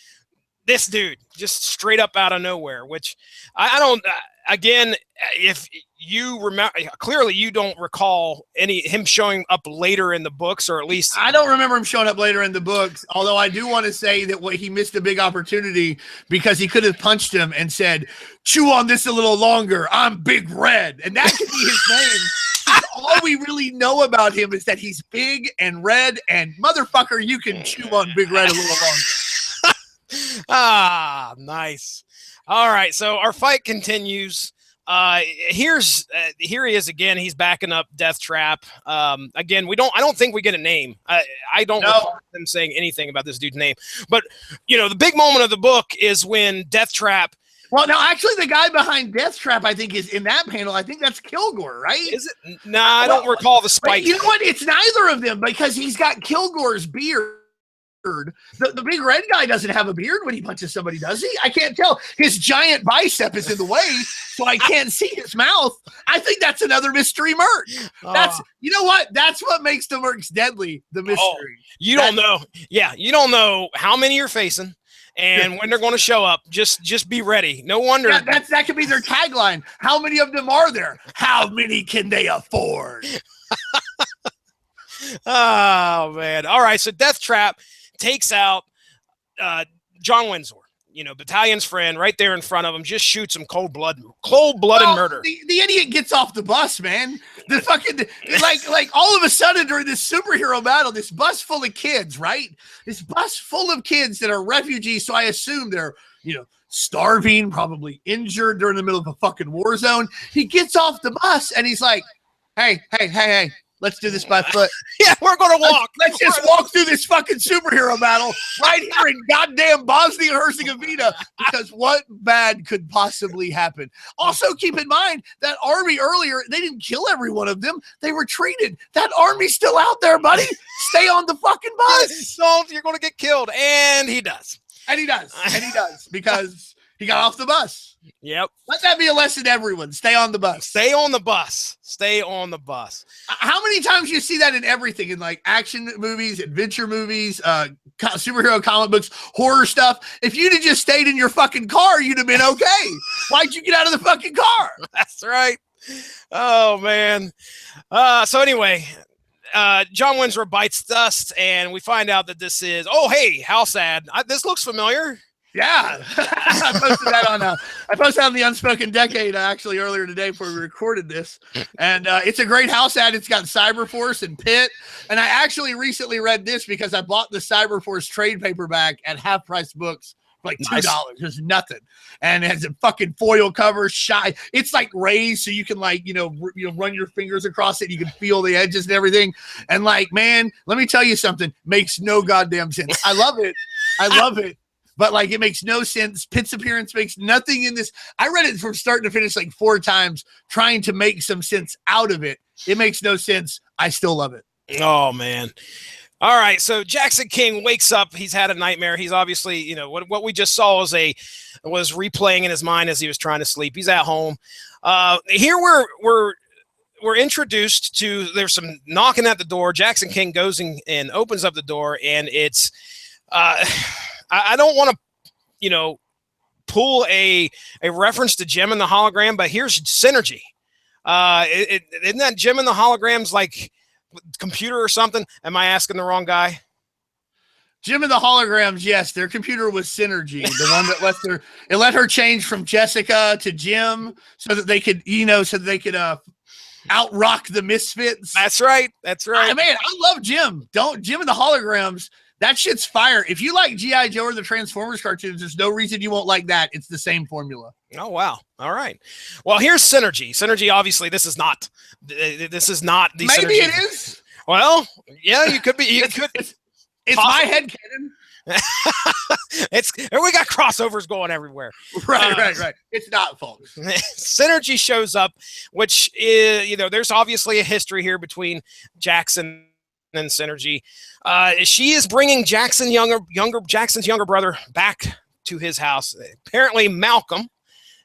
this dude just straight up out of nowhere. Which I don't. again, if you remember, clearly you don't recall him showing up later in the books, or at least I don't remember him showing up later in the books. Although I do want to say that he missed a big opportunity because he could have punched him and said, "Chew on this a little longer. I'm Big Red," and that could be his name. All we really know about him is that he's big and red, and motherfucker, you can chew on Big Red a little longer. Ah, nice. All right, so our fight continues. Here he is again. He's backing up Death Trap. Again, I don't think we get a name. I don't recall them saying anything about this dude's name. But the big moment of the book is when Death Trap. Well, no, actually, the guy behind Death Trap, I think, is in that panel. I think that's Kilgore, right? Is it? Nah, I don't recall the spike. You know what? It's neither of them because he's got Kilgore's beard. The big red guy doesn't have a beard when he punches somebody, does he? I can't tell. His giant bicep is in the way, so I can't see his mouth. I think that's another mystery merc. You know what? That's what makes the mercs deadly, the mystery. You don't know. Yeah, you don't know how many you're facing and when they're going to show up. Just be ready. No wonder. Yeah, that could be their tagline. How many of them are there? How many can they afford? Oh, man. All right, so Death Trap takes out John Windsor, battalion's friend, right there in front of him, just shoots him cold-blooded murder. The idiot gets off the bus, man. The fucking like all of a sudden during this superhero battle, this bus full of kids, right? This bus full of kids that are refugees, so I assume they're, starving, probably injured. They're in the middle of a fucking war zone. He gets off the bus and he's like, hey. Let's do this by foot. Yeah, we're going to walk. Let's just walk through this fucking superhero battle right here in goddamn Bosnia and Herzegovina, because what bad could possibly happen? Also, keep in mind that army earlier, they didn't kill every one of them. They retreated. That army's still out there, buddy. Stay on the fucking bus. Don't, you're going to get killed. And he does. And he does because he got off the bus. Yep. Let that be a lesson to everyone. Stay on the bus. Stay on the bus. Stay on the bus. How many times you see that in everything, in like action movies, adventure movies, superhero comic books, horror stuff? If you'd have just stayed in your fucking car, you'd have been okay. Why'd you get out of the fucking car? That's right. Oh, man. So anyway, John Windsor bites dust, and we find out that this is, oh, hey, how sad. This looks familiar. Yeah, I posted that on the Unspoken Decade actually earlier today before we recorded this, and it's a great house ad. It's got Cyberforce and Pitt, and I actually recently read this because I bought the Cyberforce trade paperback at Half Price Books for like $2. There's nothing, and it has a fucking foil cover. It's like raised so you can run your fingers across it. You can feel the edges and everything, and like, man, let me tell you something. Makes no goddamn sense. I love it. But like, it makes no sense. Pitt's appearance makes nothing in this. I read it from start to finish like 4 times, trying to make some sense out of it. It makes no sense. I still love it. Oh, man. All right. So Jackson King wakes up. He's had a nightmare. He's obviously, what we just saw was replaying in his mind as he was trying to sleep. He's at home. Here we're introduced to, there's some knocking at the door. Jackson King goes and opens up the door, and it's, I don't want to, pull a reference to Jim and the Hologram, but here's Synergy. Isn't that Jim and the Hologram's like computer or something? Am I asking the wrong guy? Jim and the Holograms, yes, their computer was Synergy, the one that let her change from Jessica to Jim so that they could, out-rock the Misfits. That's right. Man, I love Jim. Jim and the Holograms. That shit's fire. If you like G.I. Joe or the Transformers cartoons, there's no reason you won't like that. It's the same formula. Oh, wow. All right. Well, here's Synergy. Synergy, obviously, this is not the Maybe Synergy. It is. Well, yeah, you could be. It's my headcanon. We got crossovers going everywhere. Right. It's not, folks. Synergy shows up, which is, there's obviously a history here between Jackson and Synergy. She is bringing Jackson's younger brother back to his house. Apparently, Malcolm,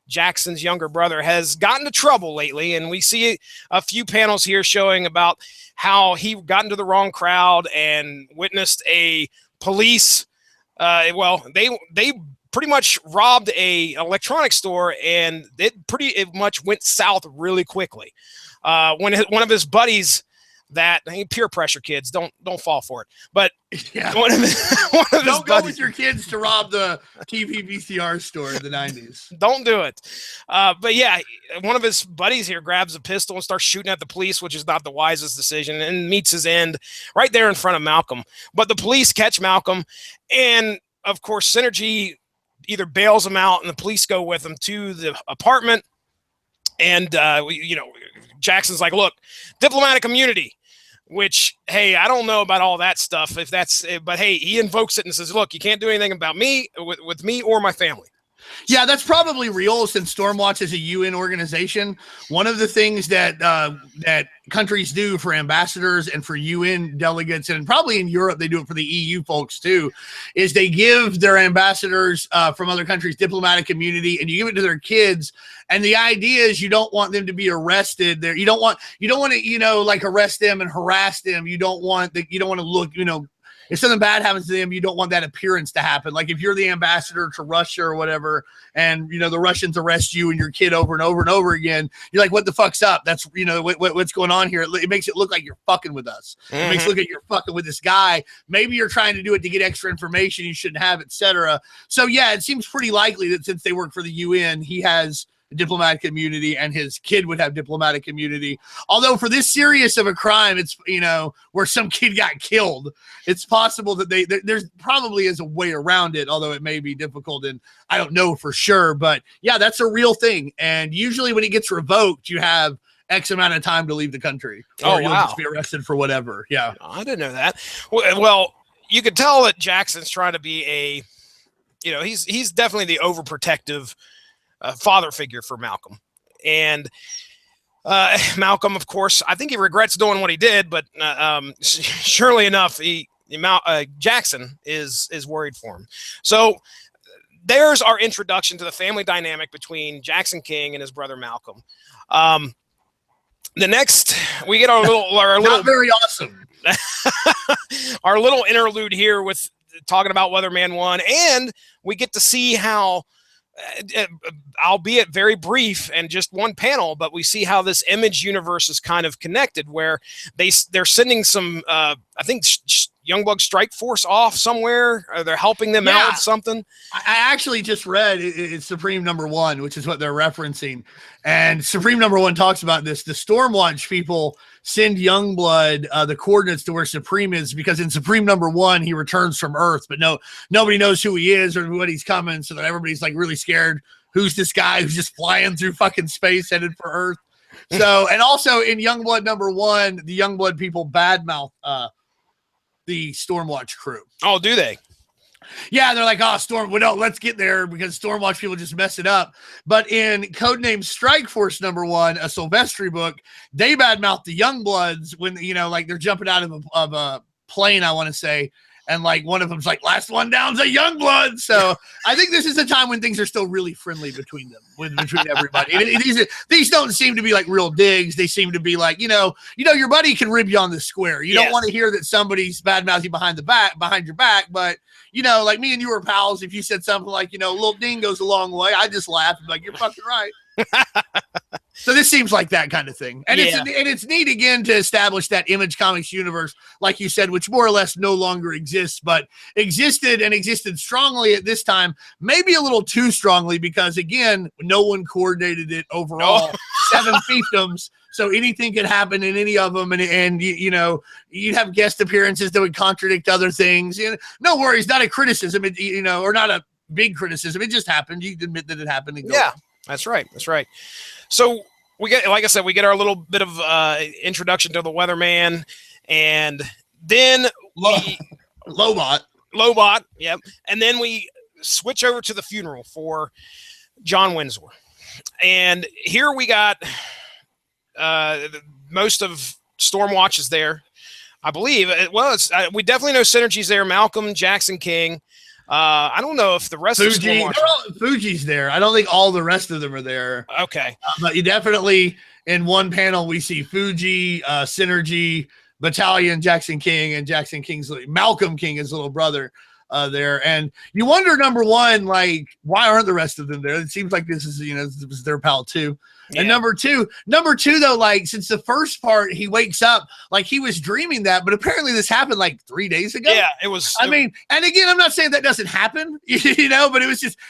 Jackson's younger brother, has gotten into trouble lately, and we see a few panels here showing about how he got into the wrong crowd and witnessed a police. They pretty much robbed a electronics store, and it much went south really quickly. When one of his buddies, peer pressure, kids, don't fall for it. But yeah, one of don't go buddies, with your kids to rob the TV VCR store in the 90s. Don't do it. But yeah, one of his buddies here grabs a pistol and starts shooting at the police, which is not the wisest decision, and meets his end right there in front of Malcolm. But the police catch Malcolm, and of course, Synergy either bails him out, and the police go with him to the apartment. And Jackson's like, "Look, diplomatic immunity." Which, hey, I don't know about all that stuff. But hey, he invokes it and says, "Look, you can't do anything about me with me or my family." Yeah, that's probably real since Stormwatch is a UN organization. One of the things that that countries do for ambassadors and for UN delegates, and probably in Europe they do it for the EU folks too, is they give their ambassadors from other countries diplomatic immunity, and you give it to their kids. And the idea is you don't want them to be arrested there. You don't want to, like arrest them and harass them. You don't want to look, if something bad happens to them, you don't want that appearance to happen. Like if you're the ambassador to Russia or whatever, and the Russians arrest you and your kid over and over and over again, you're like, what the fuck's up? That's what's going on here. It makes it look like you're fucking with us. It makes it look like you're fucking with this guy. Maybe you're trying to do it to get extra information you shouldn't have, etc. So yeah, it seems pretty likely that since they work for the UN, he has diplomatic immunity and his kid would have diplomatic immunity. Although for this serious of a crime, it's where some kid got killed, it's possible that there's probably is a way around it, although it may be difficult and I don't know for sure. But yeah, that's a real thing. And usually when it gets revoked, you have X amount of time to leave the country, or you'll just be arrested for whatever. Yeah, I didn't know that. Well, you could tell that Jackson's trying to be he's definitely the overprotective father figure for Malcolm. And Malcolm, of course, I think he regrets doing what he did, but surely enough, Jackson is worried for him. So there's our introduction to the family dynamic between Jackson King and his brother Malcolm. The next, we get our little not very awesome. Our little interlude here with talking about Weatherman 1, and we get to see how, albeit very brief and just one panel, but we see how this image universe is kind of connected, where they're sending some I think Youngblood Strike Force off somewhere, or they're helping them out with something. I actually just read it's Supreme Number 1, which is what they're referencing, and Supreme Number 1 talks about this. The Stormwatch people send Youngblood the coordinates to where Supreme is, because in Supreme Number 1 he returns from Earth, but nobody knows who he is or when he's coming, so that everybody's like really scared. Who's this guy who's just flying through fucking space headed for Earth? So, and also in Youngblood Number 1, the Youngblood people badmouth the Stormwatch crew. Oh, do they? Yeah, they're like, let's get there because Stormwatch people just mess it up. But in Codename Strike Force Number 1, a Silvestri book, they badmouth the Youngbloods when, like they're jumping out of a plane, I want to say. And like one of them's like, last one down's a Youngblood. So I think this is a time when things are still really friendly between them, between everybody. These don't seem to be like real digs. They seem to be like, your buddy can rib you on the square. You don't want to hear that somebody's badmouth you behind your back. But, like me and you were pals. If you said something like, little ding goes a long way, I just laugh and be like, you're fucking right. So this seems like that kind of thing. And it's neat again to establish that Image Comics universe, like you said, which more or less no longer exists, but existed strongly at this time, maybe a little too strongly, because again, no one coordinated it overall. 7 fiefdoms. So anything could happen in any of them. And you'd have guest appearances that would contradict other things. No worries. Not a criticism, or not a big criticism. It just happened. You admit that it happened. And yeah. That's right. So we get, like I said, we get our little bit of introduction to the Weatherman, and then Lobot. Yep. And then we switch over to the funeral for John Windsor. And here we got most of Stormwatch is there, I believe. We definitely know Synergy's there. Malcolm, Jackson King. I don't know if the rest of Fuji's there. I don't think all the rest of them are there. Okay. But you definitely, in one panel, we see Fuji, Synergy, Battalion, Jackson King, and Malcolm King, his little brother. there. And you wonder, number one, like, why aren't the rest of them there? It seems like this is, this is their pal too. Yeah. And number two though, like, since the first part, he wakes up like he was dreaming that, but apparently this happened like 3 days ago. Yeah, it was. I mean, and again, I'm not saying that doesn't happen, but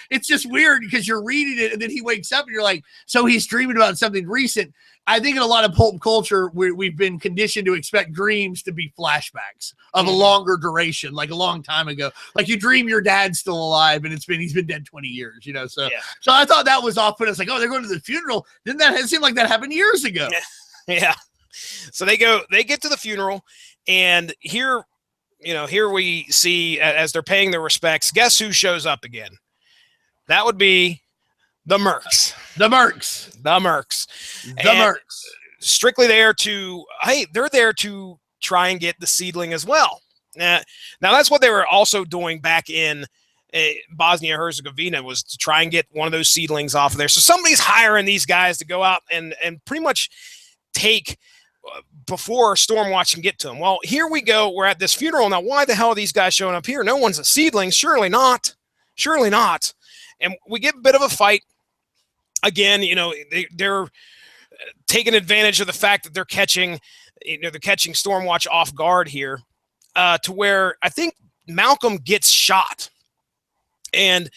it's just weird because you're reading it and then he wakes up and you're like, so he's dreaming about something recent. I think in a lot of pulp culture, we've been conditioned to expect dreams to be flashbacks of a longer duration, like a long time ago. Like you dream your dad's still alive and he's been dead 20 years, So, so I thought that was off-putting. It's like, oh, they're going to the funeral. Didn't that seem like that happened years ago? Yeah. So they get to the funeral, and here we see as they're paying their respects, guess who shows up again? That would be the Mercs. Strictly there they're there to try and get the seedling as well. Now that's what they were also doing back in Bosnia-Herzegovina, was to try and get one of those seedlings off of there. So somebody's hiring these guys to go out and pretty much take before Stormwatch can get to them. Well, here we go. We're at this funeral. Now, why the hell are these guys showing up here? No one's a seedling. Surely not. And we get a bit of a fight. Again, they're taking advantage of the fact that they're catching Stormwatch off guard here, to where I think Malcolm gets shot. And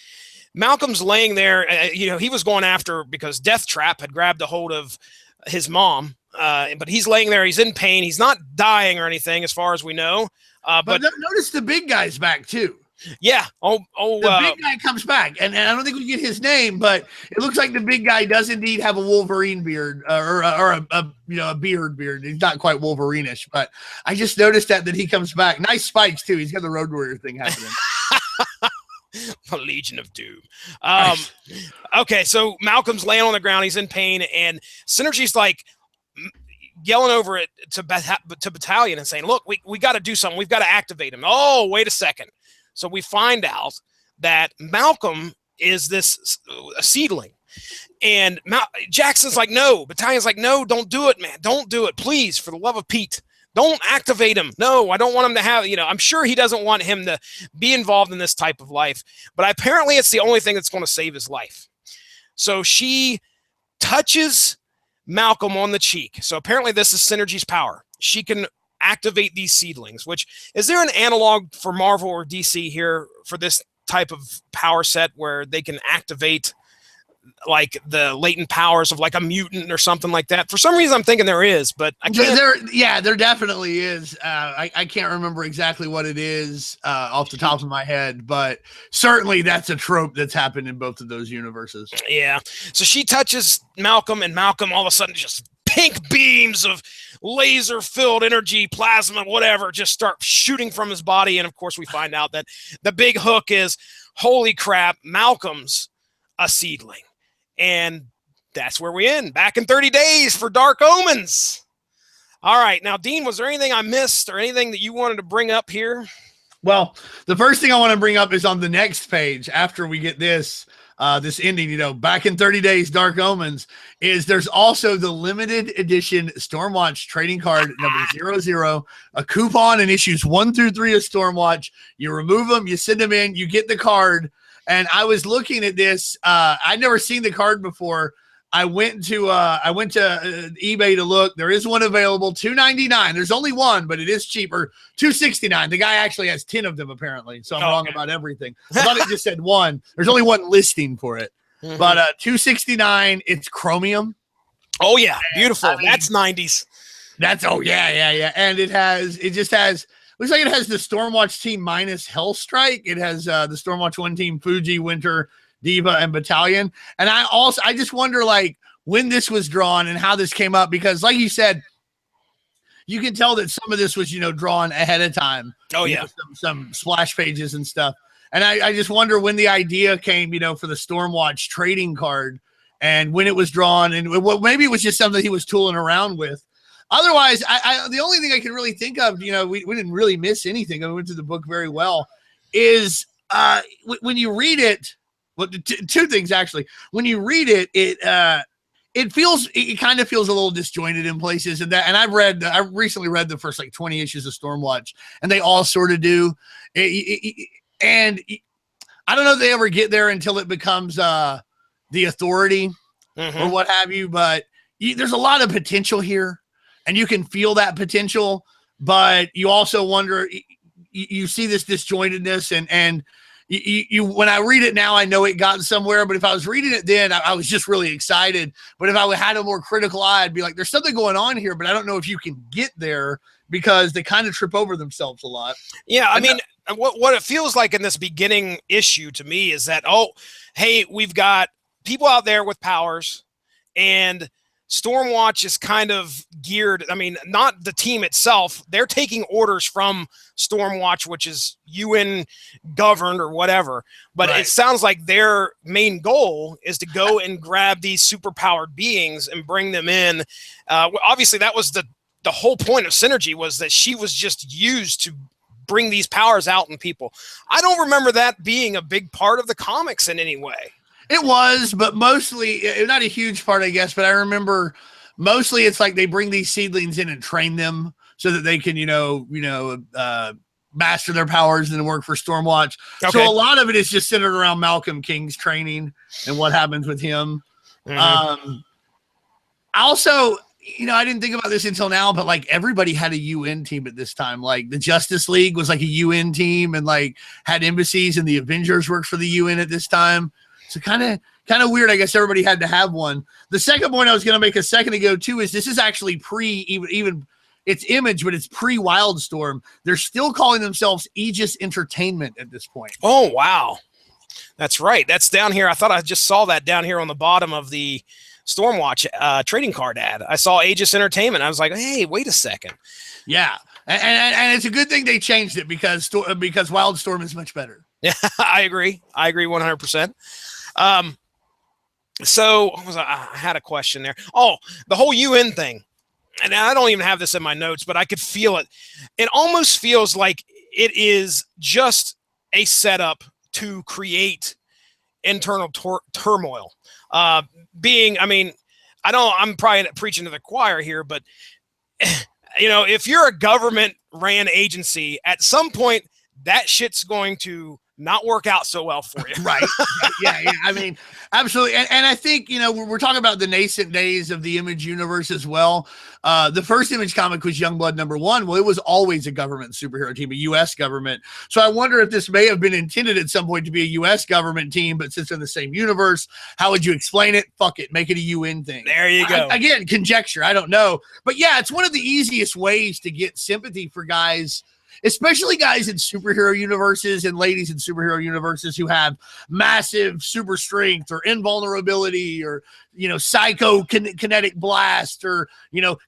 Malcolm's laying there. He was going after because Death Trap had grabbed a hold of his mom. But he's laying there. He's in pain. He's not dying or anything, as far as we know. But notice the big guy's back too. Yeah. The big guy comes back, and I don't think we get his name, but it looks like the big guy does indeed have a Wolverine beard, or a beard. He's not quite Wolverine-ish, but I just noticed that he comes back. Nice spikes too. He's got the Road Warrior thing happening. The Legion of Doom. Okay, so Malcolm's laying on the ground. He's in pain, and Synergy's like yelling over it to Battalion and saying, look, we got to do something. We've got to activate him. Oh, wait a second. So we find out that Malcolm is a seedling. And Jackson's like, no. Battalion's like, no, don't do it, man. Don't do it. Please, for the love of Pete. Don't activate him. No, I don't want him to have, I'm sure he doesn't want him to be involved in this type of life. But apparently it's the only thing that's going to save his life. So she touches Malcolm on the cheek. So apparently this is Synergy's power. She can activate these seedlings, which, is there an analog for Marvel or DC here for this type of power set where they can activate like the latent powers of like a mutant or something like that? For some reason I'm thinking there is, but I can't. There definitely is. I can't remember exactly what it is off the top of my head, but certainly that's a trope that's happened in both of those universes. Yeah. So she touches Malcolm, and Malcolm all of a sudden just pink beams of laser-filled energy, plasma, whatever, just start shooting from his body. And of course we find out that the big hook is, holy crap, Malcolm's a seedling. And that's where we end. Back in 30 days for Dark Omens. All right. Now, Dean, was there anything I missed or anything that you wanted to bring up here? Well, the first thing I want to bring up is on the next page after we get this ending, back in 30 days, Dark Omens, is there's also the limited edition Stormwatch trading card number 00, a coupon in issues 1 through 3 of Stormwatch. You remove them, you send them in, you get the card. And I was looking at this. I'd never seen the card before. I went to eBay to look. There is one available, $2.99. There's only one, but it is cheaper, $2.69. The guy actually has 10 of them apparently, so I'm wrong about everything. I thought it just said one. There's only one listing for it, but $2.69. It's chromium. Oh yeah, beautiful. I mean, that's 90s. That's yeah. And it just has. Looks like it has the Stormwatch team minus Hellstrike. It has the Stormwatch 1 team, Fuji, Winter, Diva, and Battalion. And I just wonder, like, when this was drawn and how this came up, because like you said, you can tell that some of this was, drawn ahead of time. Oh, yeah. Some splash pages and stuff. And I just wonder when the idea came, for the Stormwatch trading card and when it was drawn, and maybe it was just something he was tooling around with. Otherwise, the only thing I can really think of, we didn't really miss anything. We went through the book very well. Is when you read it, well, two things actually. When you read it, it kind of feels a little disjointed in places, and I recently read the first like 20 issues of Stormwatch, and they all sort of do. And I don't know if they ever get there until it becomes the authority or what have you, but there's a lot of potential here, and you can feel that potential, but you also wonder, you see this disjointedness, and you when I read it now, I know it got somewhere, but if I was reading it then, I was just really excited. But if I had a more critical eye, I'd be like, there's something going on here, but I don't know if you can get there, because they kind of trip over themselves a lot. Yeah, I mean, what it feels like in this beginning issue to me is that, oh, hey, we've got people out there with powers, and Stormwatch is kind of geared. I mean, not the team itself. They're taking orders from Stormwatch, which is UN governed or whatever. But It sounds like their main goal is to go and grab these superpowered beings and bring them in. Obviously, that was the whole point of Synergy, was that she was just used to bring these powers out in people. I don't remember that being a big part of the comics in any way. It was, but mostly not a huge part, I guess. But I remember mostly it's like they bring these seedlings in and train them so that they can, master their powers and work for Stormwatch. Okay. So a lot of it is just centered around Malcolm King's training and what happens with him. Also, I didn't think about this until now, but like everybody had a UN team at this time. Like the Justice League was like a UN team and like had embassies, and the Avengers worked for the UN at this time. So kind of weird. I guess everybody had to have one. The second point I was going to make a second ago too is this is actually even it's Image, but it's pre-Wildstorm. They're still calling themselves Aegis Entertainment at this point. Oh wow, that's right. That's down here. I thought I just saw that down here on the bottom of the Stormwatch trading card ad. I saw Aegis Entertainment. I was like, hey, wait a second. Yeah, and it's a good thing they changed it because Wildstorm is much better. Yeah, I agree 100%. So I had a question there. Oh, the whole UN thing. And I don't even have this in my notes, but I could feel it. It almost feels like it is just a setup to create internal turmoil. I'm probably preaching to the choir here, but if you're a government ran agency, at some point that shit's going to not work out so well for you. Right. Yeah. I mean, absolutely. And I think, we're talking about the nascent days of the Image universe as well. The first Image comic was Youngblood #1. Well, it was always a government superhero team, a U.S. government. So I wonder if this may have been intended at some point to be a U.S. government team, but since they're in the same universe, how would you explain it? Fuck it. Make it a UN thing. There you go. Again, conjecture. I don't know. But yeah, it's one of the easiest ways to get sympathy for guys, especially guys in superhero universes and ladies in superhero universes who have massive super strength or invulnerability or, kinetic blast or,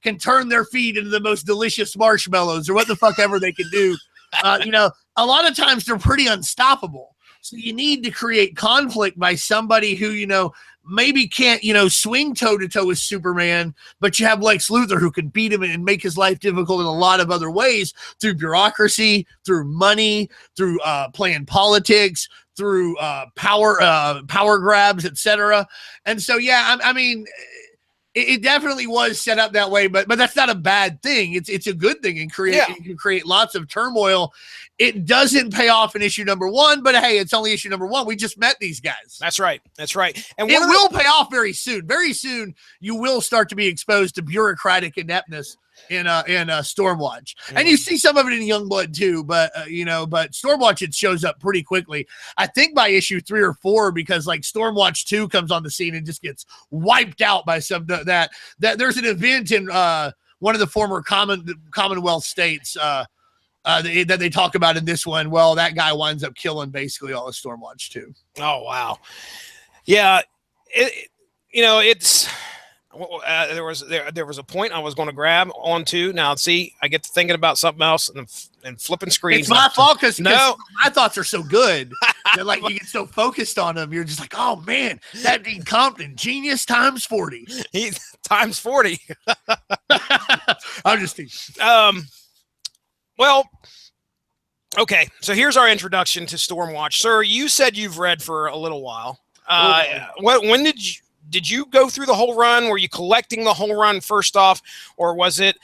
can turn their feet into the most delicious marshmallows or what the fuck ever they can do. A lot of times they're pretty unstoppable. So you need to create conflict by somebody who, maybe can't, swing toe to toe with Superman, but you have Lex Luthor who can beat him and make his life difficult in a lot of other ways through bureaucracy, through money, through playing politics, through power grabs, etc. And so, yeah, I mean, it definitely was set up that way, but that's not a bad thing. It's a good thing and it can create lots of turmoil. It doesn't pay off in issue #1, but hey, it's only issue #1. We just met these guys. That's right. And it will pay off very soon. Very soon, you will start to be exposed to bureaucratic ineptness in Stormwatch, and you see some of it in Youngblood too. But but Stormwatch, it shows up pretty quickly. I think by issue 3 or 4, because like Stormwatch 2 comes on the scene and just gets wiped out by some that there's an event in one of the former Commonwealth states that they talk about in this one. Well, that guy winds up killing basically all of Stormwatch 2. Oh wow, yeah, it's. There was a point I was going to grab onto. Now, see, I get to thinking about something else and flipping screens. It's my fault because my thoughts are so good that like you get so focused on them, you're just like, oh man, that Dean Compton, genius times 40. He times 40. I'm just teasing. Well, okay. So here's our introduction to Stormwatch, sir. You said you've read for a little while. When did you go through the whole run? Were you collecting the whole run first off, or was it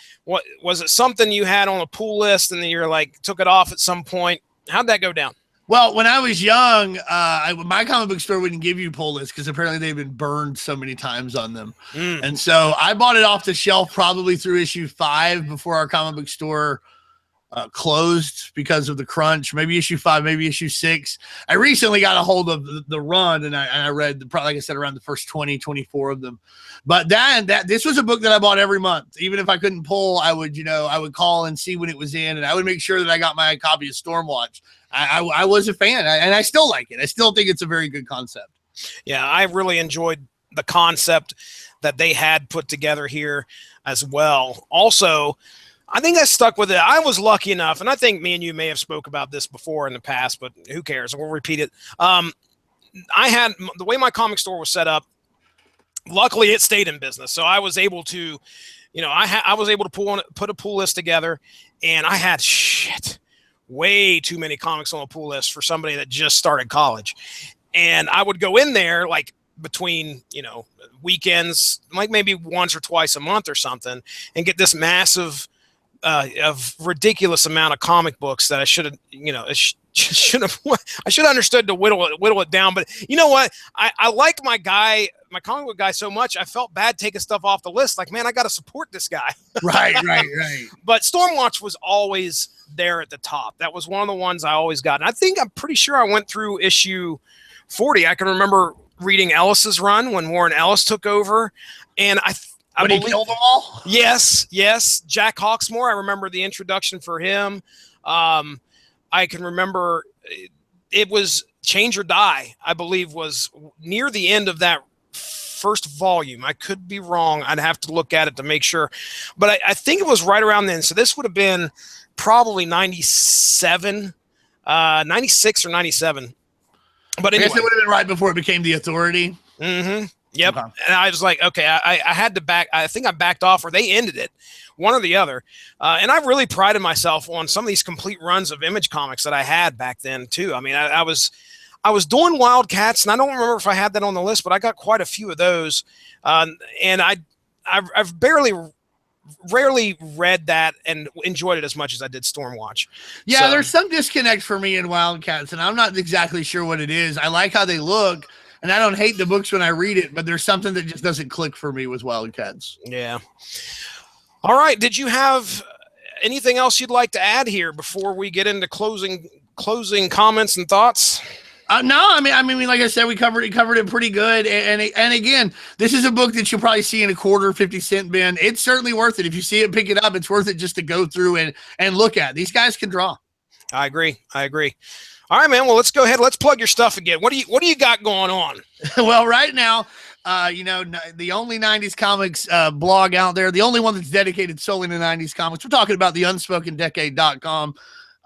something you had on a pool list and then you're like took it off at some point? How'd that go down? Well, when I was young, my comic book store wouldn't give you pull lists because apparently they've been burned so many times on them. And so I bought it off the shelf probably through issue 5 before our comic book store closed because of the crunch. Maybe issue 5, maybe issue 6. I recently got a hold of the run, and I read, probably, like I said, around the first 20, 24 of them. But this was a book that I bought every month. Even if I couldn't pull, I would call and see when it was in, and I would make sure that I got my copy of Stormwatch. I was a fan, and I still like it. I still think it's a very good concept. Yeah, I really enjoyed the concept that they had put together here as well. Also, I think I stuck with it. I was lucky enough, and I think me and you may have spoke about this before in the past, but who cares? We'll repeat it. I had the way my comic store was set up. Luckily, it stayed in business, so I was able to, I was able to put a pull list together, and I had way too many comics on a pull list for somebody that just started college. And I would go in there like between, weekends, like maybe once or twice a month or something, and get this massive of ridiculous amount of comic books that I should have, I should have understood to whittle it down. But you know what? I like my comic book guy so much. I felt bad taking stuff off the list. Like, man, I got to support this guy. Right. But Stormwatch was always there at the top. That was one of the ones I always got. And I'm pretty sure I went through issue 40. I can remember reading Ellis's run when Warren Ellis took over. And I believe he killed them all? Yes. Jack Hawksmoor. I remember the introduction for him. I can remember it was Change or Die, I believe, was near the end of that first volume. I could be wrong. I'd have to look at it to make sure. But I think it was right around then. So this would have been probably 97, 96 or 97. But anyway. I guess it would have been right before it became The Authority. Mm-hmm. Yep. Okay. And I was like, okay, I had to back. I think I backed off, or they ended it, one or the other. And I really prided myself on some of these complete runs of Image Comics that I had back then too. I mean, I was doing Wildcats, and I don't remember if I had that on the list, but I got quite a few of those. And I've rarely read that and enjoyed it as much as I did Stormwatch. Yeah, so, there's some disconnect for me in Wildcats, and I'm not exactly sure what it is. I like how they look. And I don't hate the books when I read it, but there's something that just doesn't click for me with Wildcats. Yeah. All right. Did you have anything else you'd like to add here before we get into closing comments and thoughts? No, I mean, like I said, we covered it pretty good. And again, this is a book that you'll probably see in a quarter, 50-cent bin. It's certainly worth it. If you see it, pick it up. It's worth it just to go through and look at. These guys can draw. I agree. All right, man. Well, let's go ahead. Let's plug your stuff again. What do you got going on? Well, right now, the only 90s comics blog out there, the only one that's dedicated solely to 90s comics. We're talking about the unspokendecade.com.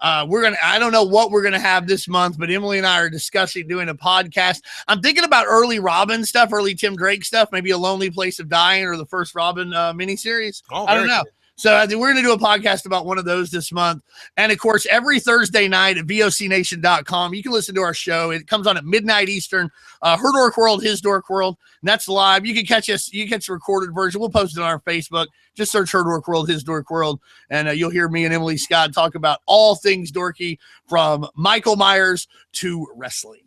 I don't know what we're going to have this month, but Emily and I are discussing doing a podcast. I'm thinking about early Robin stuff, early Tim Drake stuff, maybe A Lonely Place of Dying or the first Robin miniseries. I don't know. So I think we're going to do a podcast about one of those this month. And of course, every Thursday night at vocnation.com, you can listen to our show. It comes on at midnight Eastern, Her Dork World, His Dork World. And that's live. You can catch us. You can catch the recorded version. We'll post it on our Facebook. Just search Her Dork World, His Dork World. And you'll hear me and Emily Scott talk about all things dorky, from Michael Myers to wrestling.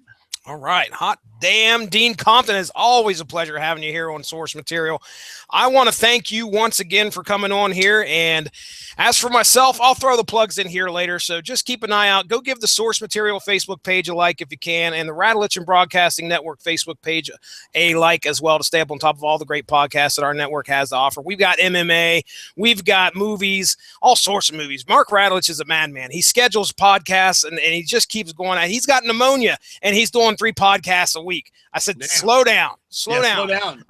All right. Hot damn, Dean Compton. It's always a pleasure having you here on Source Material. I want to thank you once again for coming on here. And as for myself, I'll throw the plugs in here later. So just keep an eye out. Go give the Source Material Facebook page a like if you can, and the Radulich and Broadcasting Network Facebook page a like as well, to stay up on top of all the great podcasts that our network has to offer. We've got MMA, we've got movies, all sorts of movies. Mark Radulich is a madman. He schedules podcasts and he just keeps going. He's got pneumonia and he's doing 3 podcasts a week. I said, damn. Slow down. Slow down.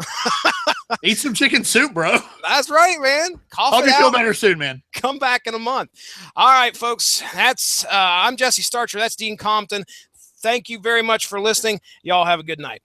Eat some chicken soup, bro. That's right, man. Hope you feel better soon, man. Come back in a month. All right, folks. I'm Jesse Starcher. That's Dean Compton. Thank you very much for listening. Y'all have a good night.